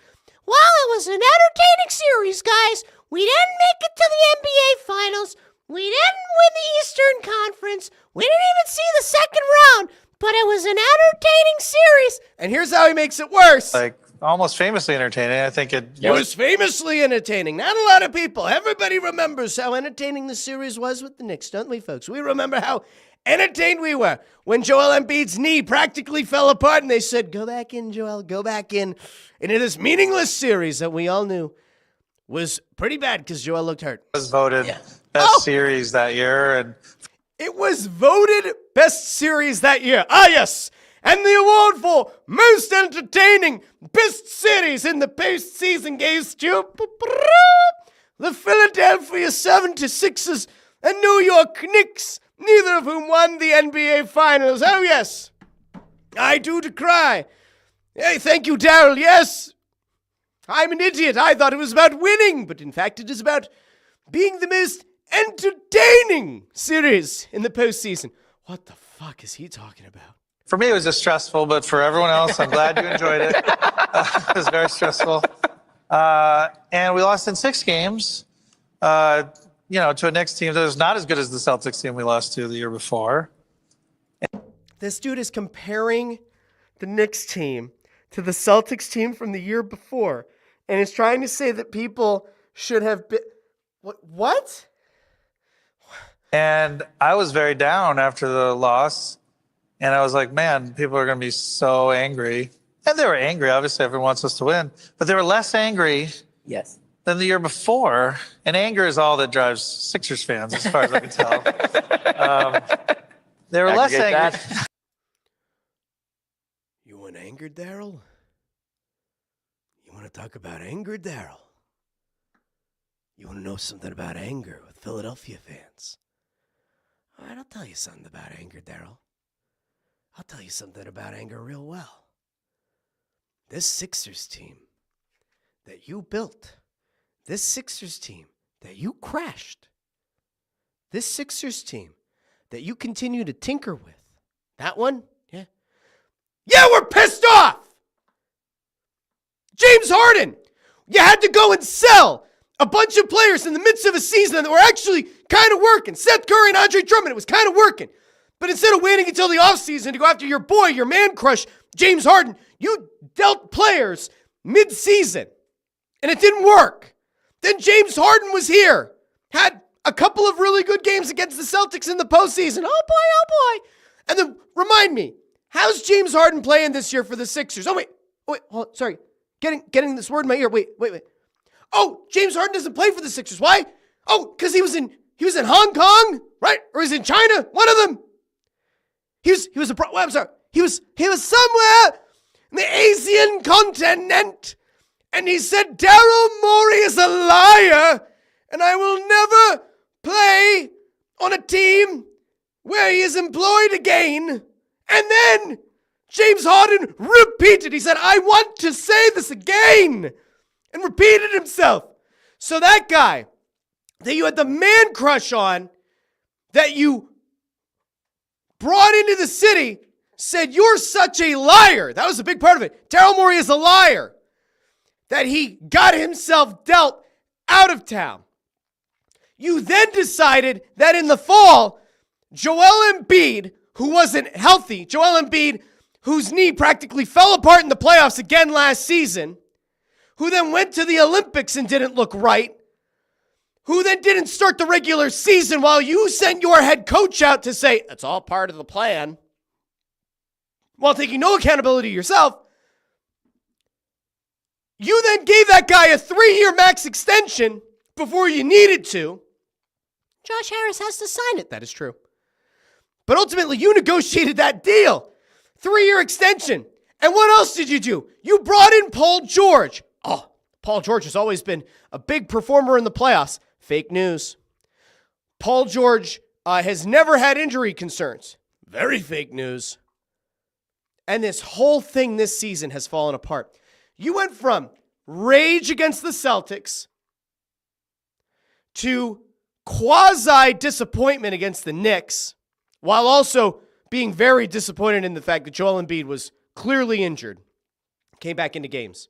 Well, it was an entertaining series, guys. We didn't make it to the NBA Finals. We didn't win the Eastern Conference. We didn't even see the second round. But it was an entertaining series. And here's how he makes it worse. Like almost famously entertaining. I think it was famously entertaining. Not a lot of people. Everybody remembers how entertaining the series was with the Knicks, don't we, folks? We remember how entertained we were when Joel Embiid's knee practically fell apart and they said, go back in, Joel, go back in. And in this meaningless series that we all knew was pretty bad because Joel looked hurt. It was voted best series that year. And it was voted best series that year. Ah, yes. And the award for most entertaining best series in the postseason goes to the Philadelphia 76ers and New York Knicks, neither of whom won the NBA Finals. Oh, yes. I do decry. Hey, thank you, Daryl. Yes. I'm an idiot. I thought it was about winning, but in fact it is about being the most entertaining series in the postseason. What the fuck is he talking about? For me, it was just stressful, but for everyone else, I'm glad you enjoyed it. It was very stressful. And we lost in 6 games, to a Knicks team that was not as good as the Celtics team we lost to the year before. This dude is comparing the Knicks team to the Celtics team from the year before and is trying to say that people should have been... What? And I was very down after the loss. And I was like, man, people are going to be so angry. And they were angry. Obviously, everyone wants us to win. But they were less angry than the year before. And anger is all that drives Sixers fans, as far as I can tell. They were less angry. You want anger, Daryl? You want to talk about anger, Daryl? You want to know something about anger with Philadelphia fans? All right, I'll tell you something about anger, Daryl. I'll tell you something about anger real well. This Sixers team that you built, this Sixers team that you crashed, this Sixers team that you continue to tinker with, that one, yeah, we're pissed off! James Harden, you had to go and sell a bunch of players in the midst of a season that were actually kind of working. Seth Curry and Andre Drummond, it was kind of working. But instead of waiting until the offseason to go after your boy, your man crush, James Harden, you dealt players mid-season, and it didn't work. Then James Harden was here, had a couple of really good games against the Celtics in the postseason. Oh, boy. And then remind me, How's James Harden playing this year for the Sixers? Oh, wait, hold on, sorry. Getting this word in my ear. Wait. Oh, James Harden doesn't play for the Sixers. Why? Oh, because he was in Hong Kong, right? Or he's in China. One of them. He was somewhere in the Asian continent, and he said Daryl Morey is a liar, and I will never play on a team where he is employed again. And then James Harden repeated. He said, I want to say this again, and repeated himself. So that guy that you had the man crush on, that you brought into the city, said, you're such a liar. That was a big part of it. Daryl Morey is a liar. That he got himself dealt out of town. You then decided that in the fall, Joel Embiid, who wasn't healthy, Joel Embiid, whose knee practically fell apart in the playoffs again last season, who then went to the Olympics and didn't look right, who then didn't start the regular season while you sent your head coach out to say, it's all part of the plan, while taking no accountability yourself, you then gave that guy a 3-year max extension before you needed to. Josh Harris has to sign it. That is true. But ultimately, you negotiated that deal. 3-year extension. And what else did you do? You brought in Paul George. Oh, Paul George has always been a big performer in the playoffs. Fake news. Paul George has never had injury concerns. Very fake news. And this whole thing this season has fallen apart. You went from rage against the Celtics to quasi-disappointment against the Knicks, while also being very disappointed in the fact that Joel Embiid was clearly injured, came back into games,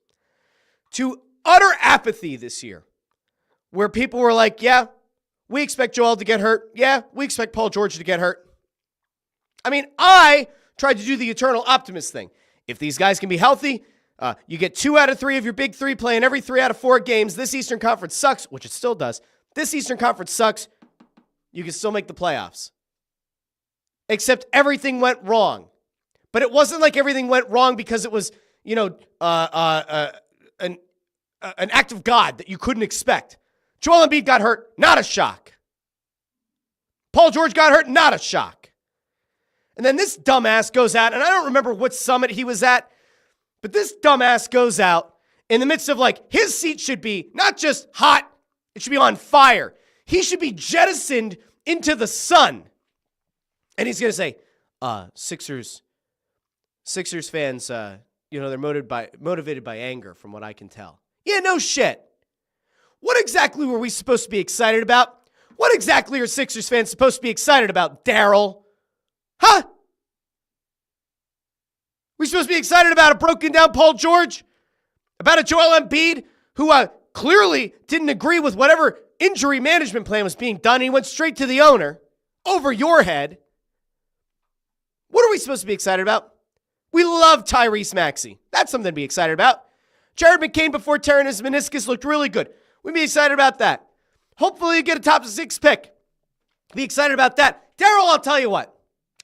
to utter apathy this year, where people were like, yeah, we expect Joel to get hurt. Yeah, we expect Paul George to get hurt. I mean, I tried to do the eternal optimist thing. If these guys can be healthy, you get 2 out of 3 of your big 3 playing every 3 out of 4 games. This Eastern Conference sucks, which it still does. This Eastern Conference sucks. You can still make the playoffs. Except everything went wrong. But it wasn't like everything went wrong because it was, an act of God that you couldn't expect. Joel Embiid got hurt, not a shock. Paul George got hurt, not a shock. And then this dumbass goes out, and I don't remember what summit he was at, but this dumbass goes out in the midst of his seat should be not just hot, it should be on fire. He should be jettisoned into the sun. And he's going to say, Sixers fans, they're motivated by anger from what I can tell. Yeah, no shit. What exactly were we supposed to be excited about? What exactly are Sixers fans supposed to be excited about, Daryl? Huh? We supposed to be excited about a broken down Paul George? About a Joel Embiid who clearly didn't agree with whatever injury management plan was being done. He went straight to the owner over your head. What are we supposed to be excited about? We love Tyrese Maxey. That's something to be excited about. Jared McCain before tearing his meniscus looked really good. We'd be excited about that. Hopefully you get a top 6 pick. Be excited about that. Daryl, I'll tell you what.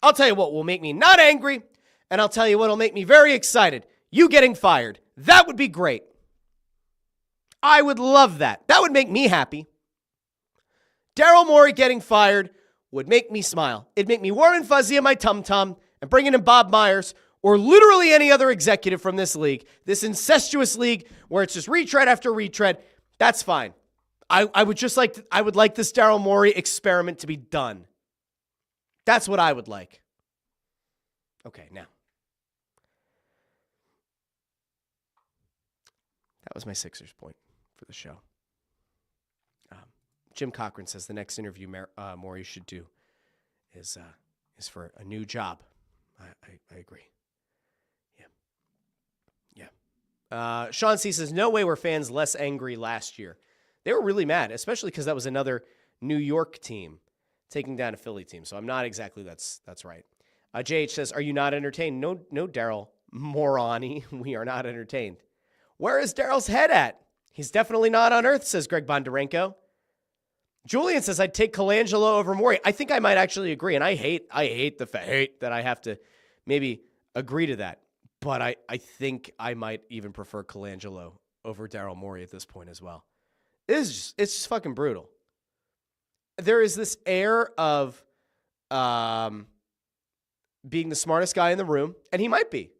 Will make me not angry, and I'll tell you what will make me very excited. You getting fired. That would be great. I would love that. That would make me happy. Daryl Morey getting fired would make me smile. It'd make me warm and fuzzy in my tum-tum, and bringing in Bob Myers or literally any other executive from this league, this incestuous league where it's just retread after retread, that's fine. I would like this Daryl Morey experiment to be done. That's what I would like. Okay, now. That was my Sixers point for the show. Jim Cochran says the next interview Morey should do is for a new job. I agree. Yeah. Sean C. says, no way were fans less angry last year. They were really mad, especially because that was another New York team taking down a Philly team. So I'm not exactly that's right. JH says, are you not entertained? No, Daryl Moroni. We are not entertained. Where is Daryl's head at? He's definitely not on Earth, says Greg Bondarenko. Julian says, I'd take Colangelo over Morey. I think I might actually agree. And I hate the fact that I have to maybe agree to that. But I think I might even prefer Colangelo over Daryl Morey at this point as well. It's just fucking brutal. There is this air of being the smartest guy in the room, and he might be.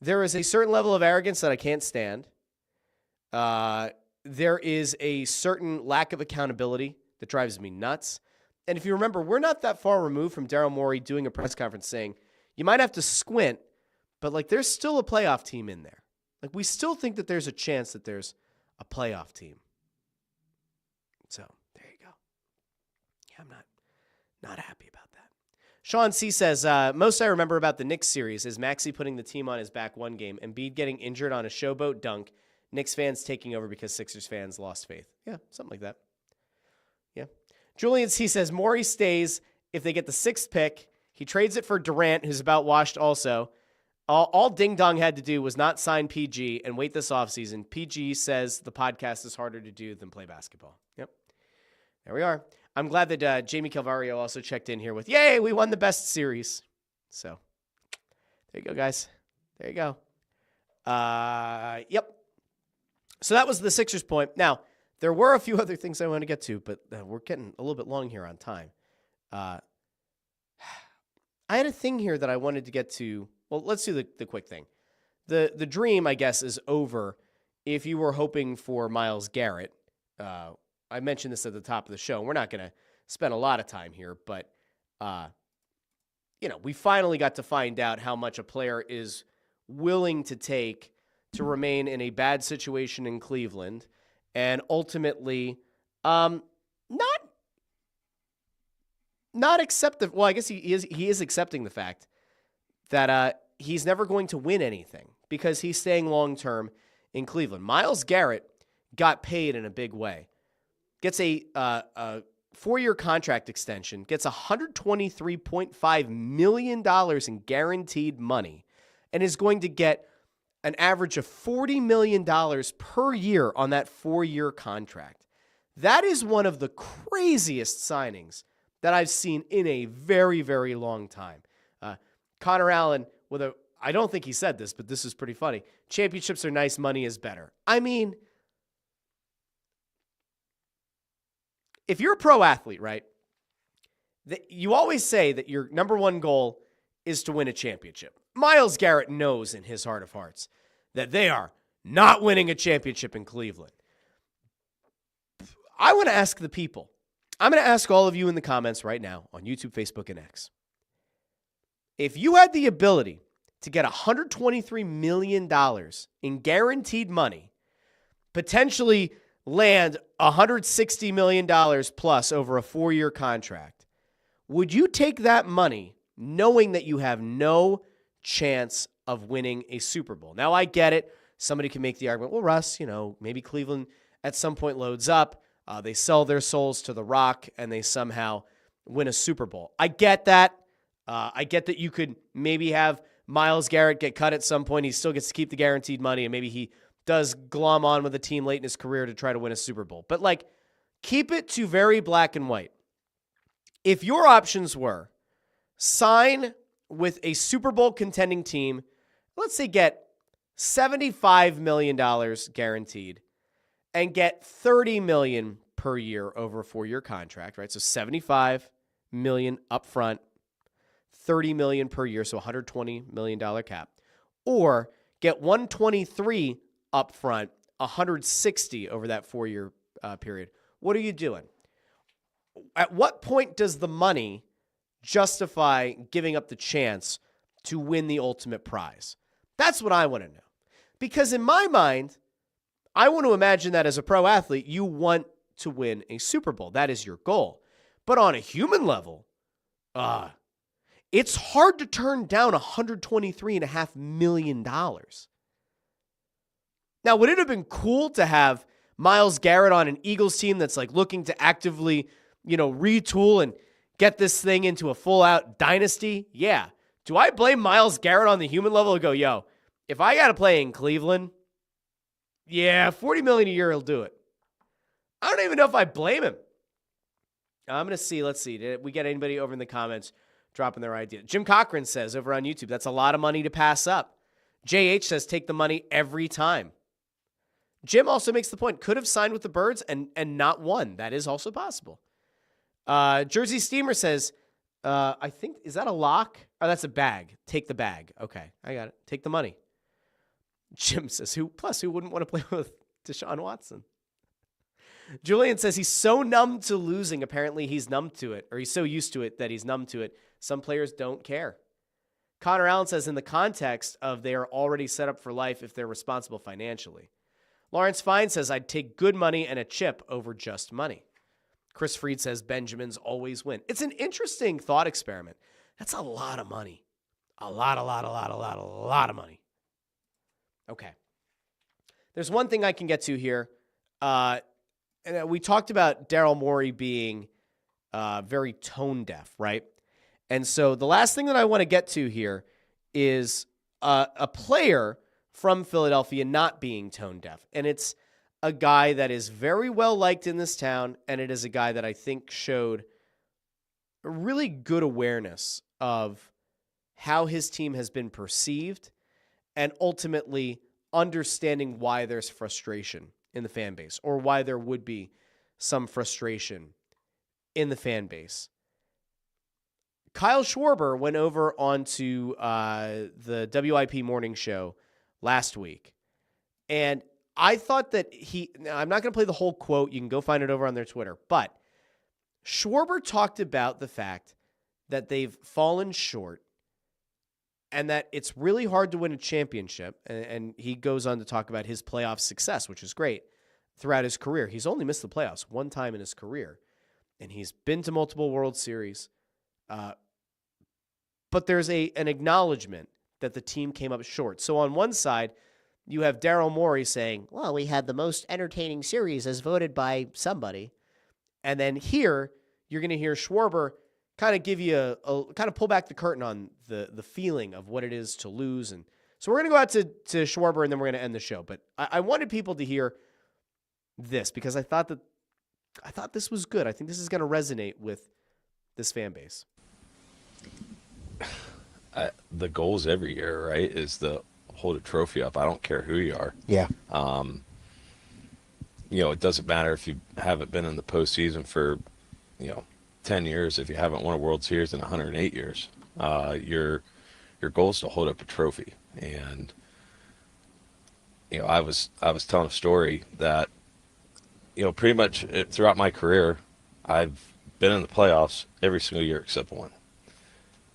There is a certain level of arrogance that I can't stand. There is a certain lack of accountability that drives me nuts. And if you remember, we're not that far removed from Daryl Morey doing a press conference saying, you might have to squint, but like there's still a playoff team in there. Like we still think that there's a chance that there's a playoff team. So there you go. Yeah, I'm not happy about that. Sean C. says, most I remember about the Knicks series is Maxey putting the team on his back one game, Embiid getting injured on a showboat dunk, Knicks fans taking over because Sixers fans lost faith. Yeah, something like that. Yeah. Julian C. says, Morey stays if they get the 6th pick. He trades it for Durant, who's about washed also. All Ding Dong had to do was not sign PG and wait this offseason. PG says the podcast is harder to do than play basketball. Yep. There we are. I'm glad that Jamie Calvario also checked in here with, yay, we won the best series. So there you go, guys. There you go. Yep. So that was the Sixers point. Now, there were a few other things I want to get to, but we're getting a little bit long here on time. I had a thing here that I wanted to get to. Well, let's do the quick thing. The dream, I guess, is over if you were hoping for Myles Garrett. I mentioned this at the top of the show. We're not going to spend a lot of time here, but, we finally got to find out how much a player is willing to take to remain in a bad situation in Cleveland and ultimately not accept the, well, I guess he is accepting the fact that he's never going to win anything because he's staying long-term in Cleveland. Myles Garrett got paid in a big way. Gets a 4-year contract extension, gets $123.5 million in guaranteed money, and is going to get an average of $40 million per year on that 4-year contract. That is one of the craziest signings that I've seen in a very, very long time. Connor Allen, I don't think he said this, but this is pretty funny. Championships are nice, money is better. I mean, if you're a pro athlete, right, you always say that your number one goal is to win a championship. Myles Garrett knows in his heart of hearts that they are not winning a championship in Cleveland. I want to ask the people. I'm going to ask all of you in the comments right now on YouTube, Facebook, and X. If you had the ability to get $123 million in guaranteed money, potentially land $160 million plus over a 4-year contract, would you take that money knowing that you have no chance of winning a Super Bowl? Now, I get it. Somebody can make the argument, well, Russ, maybe Cleveland at some point loads up. They sell their souls to The Rock, and they somehow win a Super Bowl. I get that. I get that you could maybe have Myles Garrett get cut at some point. He still gets to keep the guaranteed money, and maybe he does glom on with a team late in his career to try to win a Super Bowl. But, keep it to very black and white. If your options were sign with a Super Bowl contending team, let's say get $75 million guaranteed, and get $30 million per year over a 4-year contract, right? So $75 million up front, $30 million per year, so $120 million cap. Or get $123 up front, $160 over that 4-year period. What are you doing? At what point does the money justify giving up the chance to win the ultimate prize? That's what I want to know. Because in my mind, I want to imagine that as a pro athlete, you want to win a Super Bowl. That is your goal. But on a human level, it's hard to turn down $123.5 million. Now, would it have been cool to have Myles Garrett on an Eagles team that's looking to actively, retool and get this thing into a full-out dynasty? Yeah. Do I blame Myles Garrett on the human level and go, yo, if I got to play in Cleveland, yeah, $40 million a year will do it. I don't even know if I blame him. I'm going to see. Let's see. Did we get anybody over in the comments dropping their idea. Jim Cochran says over on YouTube, that's a lot of money to pass up. JH says take the money every time. Jim also makes the point, could have signed with the Birds and not won. That is also possible. Jersey Steamer says, I think, is that a lock? Oh, that's a bag. Take the bag. Okay, I got it. Take the money. Jim says, who wouldn't want to play with Deshaun Watson? Julian says he's so numb to losing. Apparently he's numb to it, or he's so used to it that he's numb to it. Some players don't care. Connor Allen says in the context of they are already set up for life if they're responsible financially. Lawrence Fine says I'd take good money and a chip over just money. Chris Freed says Benjamins always win. It's an interesting thought experiment. That's a lot of money. A lot of money. Okay. There's one thing I can get to here. And we talked about Daryl Morey being very tone deaf, right? And so the last thing that I want to get to here is a player from Philadelphia not being tone deaf. And it's a guy that is very well liked in this town, and it is a guy that I think showed a really good awareness of how his team has been perceived and ultimately understanding why there's frustration in the fan base, or why there would be some frustration in the fan base. Kyle Schwarber went over onto the WIP morning show last week, and I thought that I'm not going to play the whole quote. You can go find it over on their Twitter, but Schwarber talked about the fact that they've fallen short and that it's really hard to win a championship. And he goes on to talk about his playoff success, which is great throughout his career. He's only missed the playoffs one time in his career, and he's been to multiple World Series. But there's an acknowledgement that the team came up short. So on one side, you have Daryl Morey saying, well, we had the most entertaining series as voted by somebody. And then here, you're going to hear Schwarber kind of give you a kind of pull back the curtain on the feeling of what it is to lose. And so we're going to go out to Schwarber, and then we're going to end the show. But I wanted people to hear this because I thought this was good. I think this is going to resonate with this fan base. The goals every year, right, is to hold a trophy up. I don't care who you are. Yeah. It doesn't matter if you haven't been in the postseason for, 10 years. If you haven't won a World Series in 108 years, your goal is to hold up a trophy. And I was telling a story that pretty much throughout my career, I've been in the playoffs every single year except one.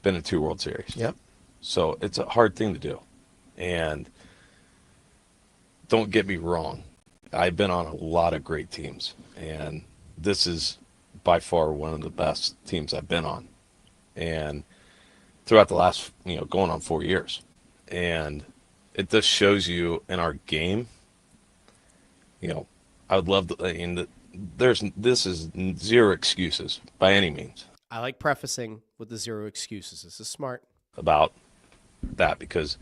Been in 2 World Series. Yep. So it's a hard thing to do. And don't get me wrong, I've been on a lot of great teams, and this is by far one of the best teams I've been on. And throughout the last, going on 4 years. And it just shows you in our game, I would love to, this is zero excuses by any means. I like prefacing with the zero excuses. This is smart. About that, because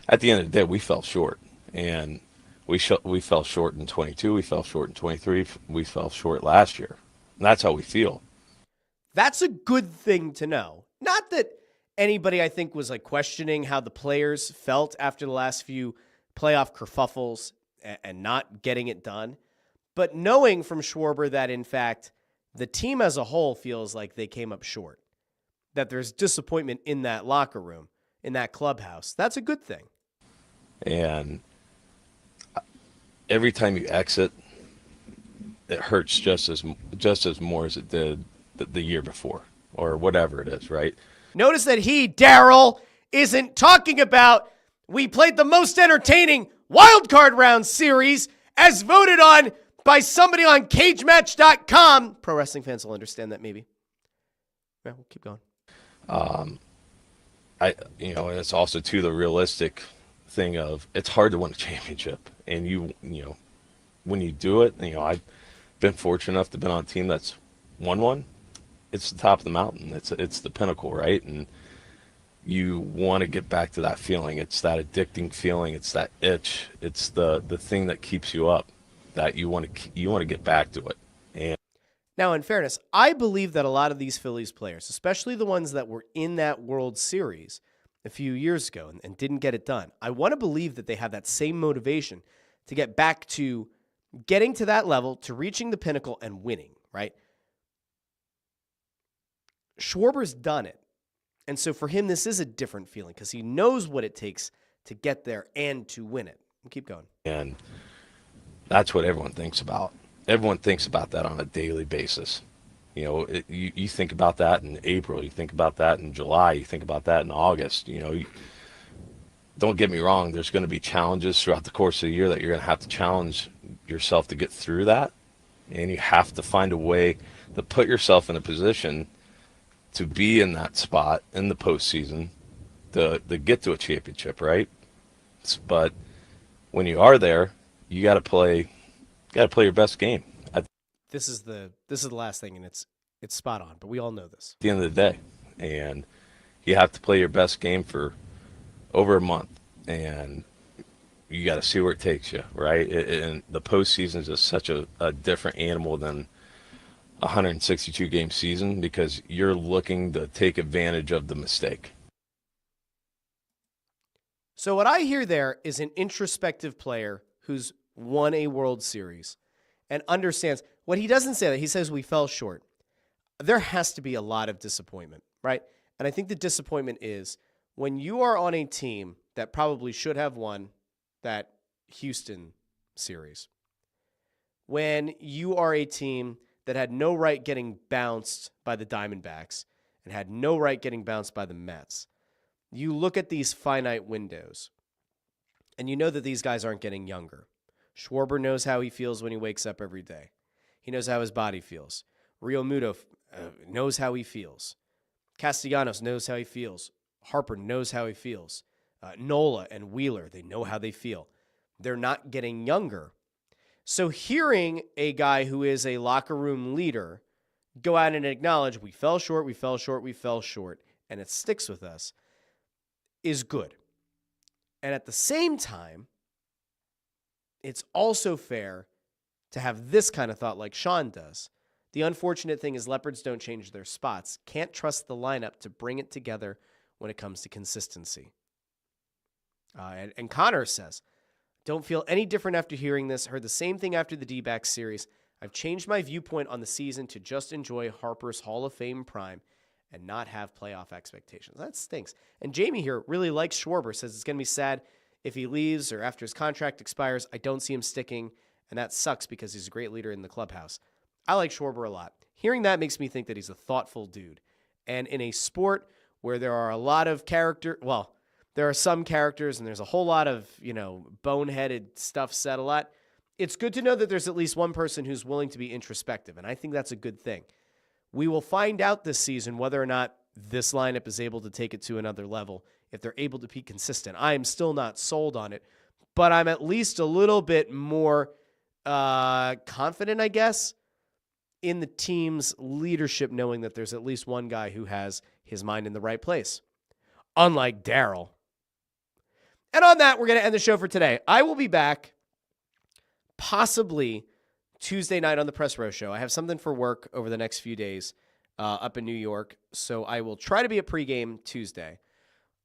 at the end of the day, we fell short. And we fell short in 22, we fell short in 23, we fell short last year. And that's how we feel. That's a good thing to know. Not that anybody, I think, was like questioning how the players felt after the last few playoff kerfuffles and not getting it done, but knowing from Schwarber that, in fact, the team as a whole feels like they came up short, that there's disappointment in that locker room, in that clubhouse. That's a good thing. And every time you exit, it hurts just as more as it did the year before, or whatever it is, right? Notice that Daryl, isn't talking about we played the most entertaining wild card round series as voted on by somebody on cagematch.com. Pro wrestling fans will understand that maybe. Yeah, we'll keep going. And it's also too the realistic thing of it's hard to win a championship, and when you do it, I've been fortunate enough to be on a team that's won one. It's the top of the mountain. It's the pinnacle, right? And you want to get back to that feeling. It's that addicting feeling. It's that itch. It's the thing that keeps you up. That you want to get back to it. Now, in fairness, I believe that a lot of these Phillies players, especially the ones that were in that World Series a few years ago and didn't get it done, I want to believe that they have that same motivation to get back to getting to that level, to reaching the pinnacle and winning, right? Schwarber's done it. And so for him, this is a different feeling because he knows what it takes to get there and to win it. Keep going. And that's what everyone thinks about. Everyone thinks about that on a daily basis. You know, you think about that in April, you think about that in July, you think about that in August. You know, don't get me wrong, there's going to be challenges throughout the course of the year that you're going to have to challenge yourself to get through that. And you have to find a way to put yourself in a position to be in that spot in the postseason to get to a championship, right? But when you are there, you got to play your best game. This is the last thing, and it's spot on. But we all know this. At the end of the day, and you have to play your best game for over a month, and you got to see where it takes you, right? And the postseason is just such a different animal than a 162 game season because you're looking to take advantage of the mistake. So what I hear there is an introspective player who's won a World Series and understands what he doesn't say. That he says we fell short. There has to be a lot of disappointment, right? And I think the disappointment is when you are on a team that probably should have won that Houston series, when you are a team that had no right getting bounced by the Diamondbacks and had no right getting bounced by the Mets. You look at these finite windows, and you know that these guys aren't getting younger. Schwarber knows how he feels when he wakes up every day. He knows how his body feels. Rio Muto knows how he feels. Castellanos knows how he feels. Harper knows how he feels. Nola and Wheeler, they know how they feel. They're not getting younger. So hearing a guy who is a locker room leader go out and acknowledge we fell short, and it sticks with us, is good. And at the same time, it's also fair to have this kind of thought like Sean does. The unfortunate thing is Leopards don't change their spots. Can't trust the lineup to bring it together when it comes to consistency. And Connor says, don't feel any different after hearing this. Heard the same thing after the D-backs series. I've changed my viewpoint on the season to just enjoy Harper's Hall of Fame prime and not have playoff expectations. That stinks. And Jamie here really likes Schwarber, says it's going to be sad if he leaves or after his contract expires. I don't see him sticking, and that sucks because he's a great leader in the clubhouse. I like Schwarber a lot. Hearing that makes me think that he's a thoughtful dude. And in a sport where there are a lot of there are some characters and there's a whole lot of, boneheaded stuff said a lot, it's good to know that there's at least one person who's willing to be introspective, and I think that's a good thing. We will find out this season whether or not this lineup is able to take it to another level, if they're able to be consistent. I am still not sold on it, but I'm at least a little bit more confident, I guess, in the team's leadership, knowing that there's at least one guy who has his mind in the right place, unlike Daryl. And on that, we're going to end the show for today. I will be back possibly Tuesday night on the Press Row Show. I have something for work over the next few days up in New York, so I will try to be at pregame Tuesday.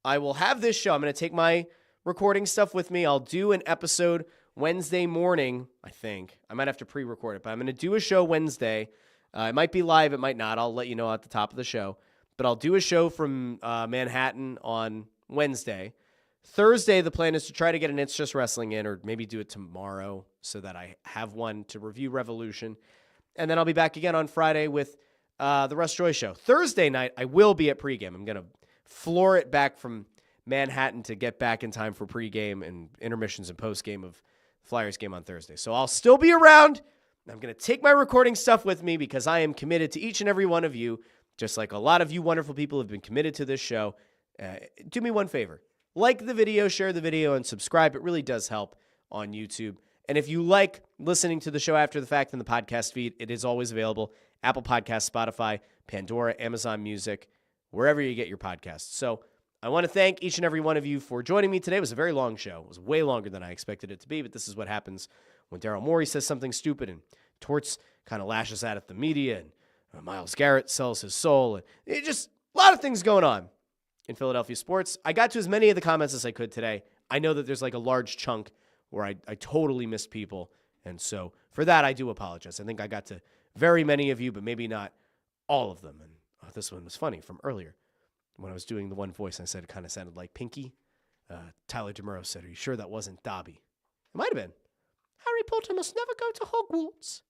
I will have this show. I'm going to take my recording stuff with me. I'll do an episode Wednesday morning, I think. I might have to pre-record it, but I'm going to do a show Wednesday. It might be live, it might not. I'll let you know at the top of the show. But I'll do a show from Manhattan on Wednesday. Thursday, the plan is to try to get an It's Just Wrestling in, or maybe do it tomorrow so that I have one to review Revolution. And then I'll be back again on Friday with the Russ Joy Show. Thursday night, I will be at pregame. I'm going to floor it back from Manhattan to get back in time for pregame and intermissions and postgame of Flyers game on Thursday. So I'll still be around. I'm going to take my recording stuff with me because I am committed to each and every one of you, just like a lot of you wonderful people have been committed to this show. Do me one favor. Like the video, share the video, and subscribe. It really does help on YouTube. And if you like listening to the show after the fact in the podcast feed, it is always available. Apple Podcasts, Spotify, Pandora, Amazon Music, wherever you get your podcasts. So I want to thank each and every one of you for joining me today. It was a very long show. It was way longer than I expected it to be, but this is what happens when Daryl Morey says something stupid and Torts kind of lashes out at the media, and Myles Garrett sells his soul. And it just a lot of things going on in Philadelphia sports. I got to as many of the comments as I could today. I know that there's like a large chunk where I totally missed people. And so for that, I do apologize. I think I got to very many of you, but maybe not all of them. And this one was funny from earlier. When I was doing the one voice, I said it kind of sounded like Pinky. Tyler DeMuro said, "Are you sure that wasn't Dobby?" It might have been. Harry Potter must never go to Hogwarts.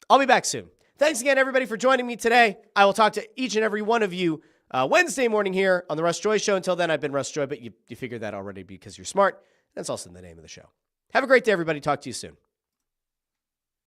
I'll be back soon. Thanks again, everybody, for joining me today. I will talk to each and every one of you Wednesday morning here on the Russ Joy Show. Until then, I've been Russ Joy, but you figured that already because you're smart. That's also the name of the show. Have a great day, everybody. Talk to you soon.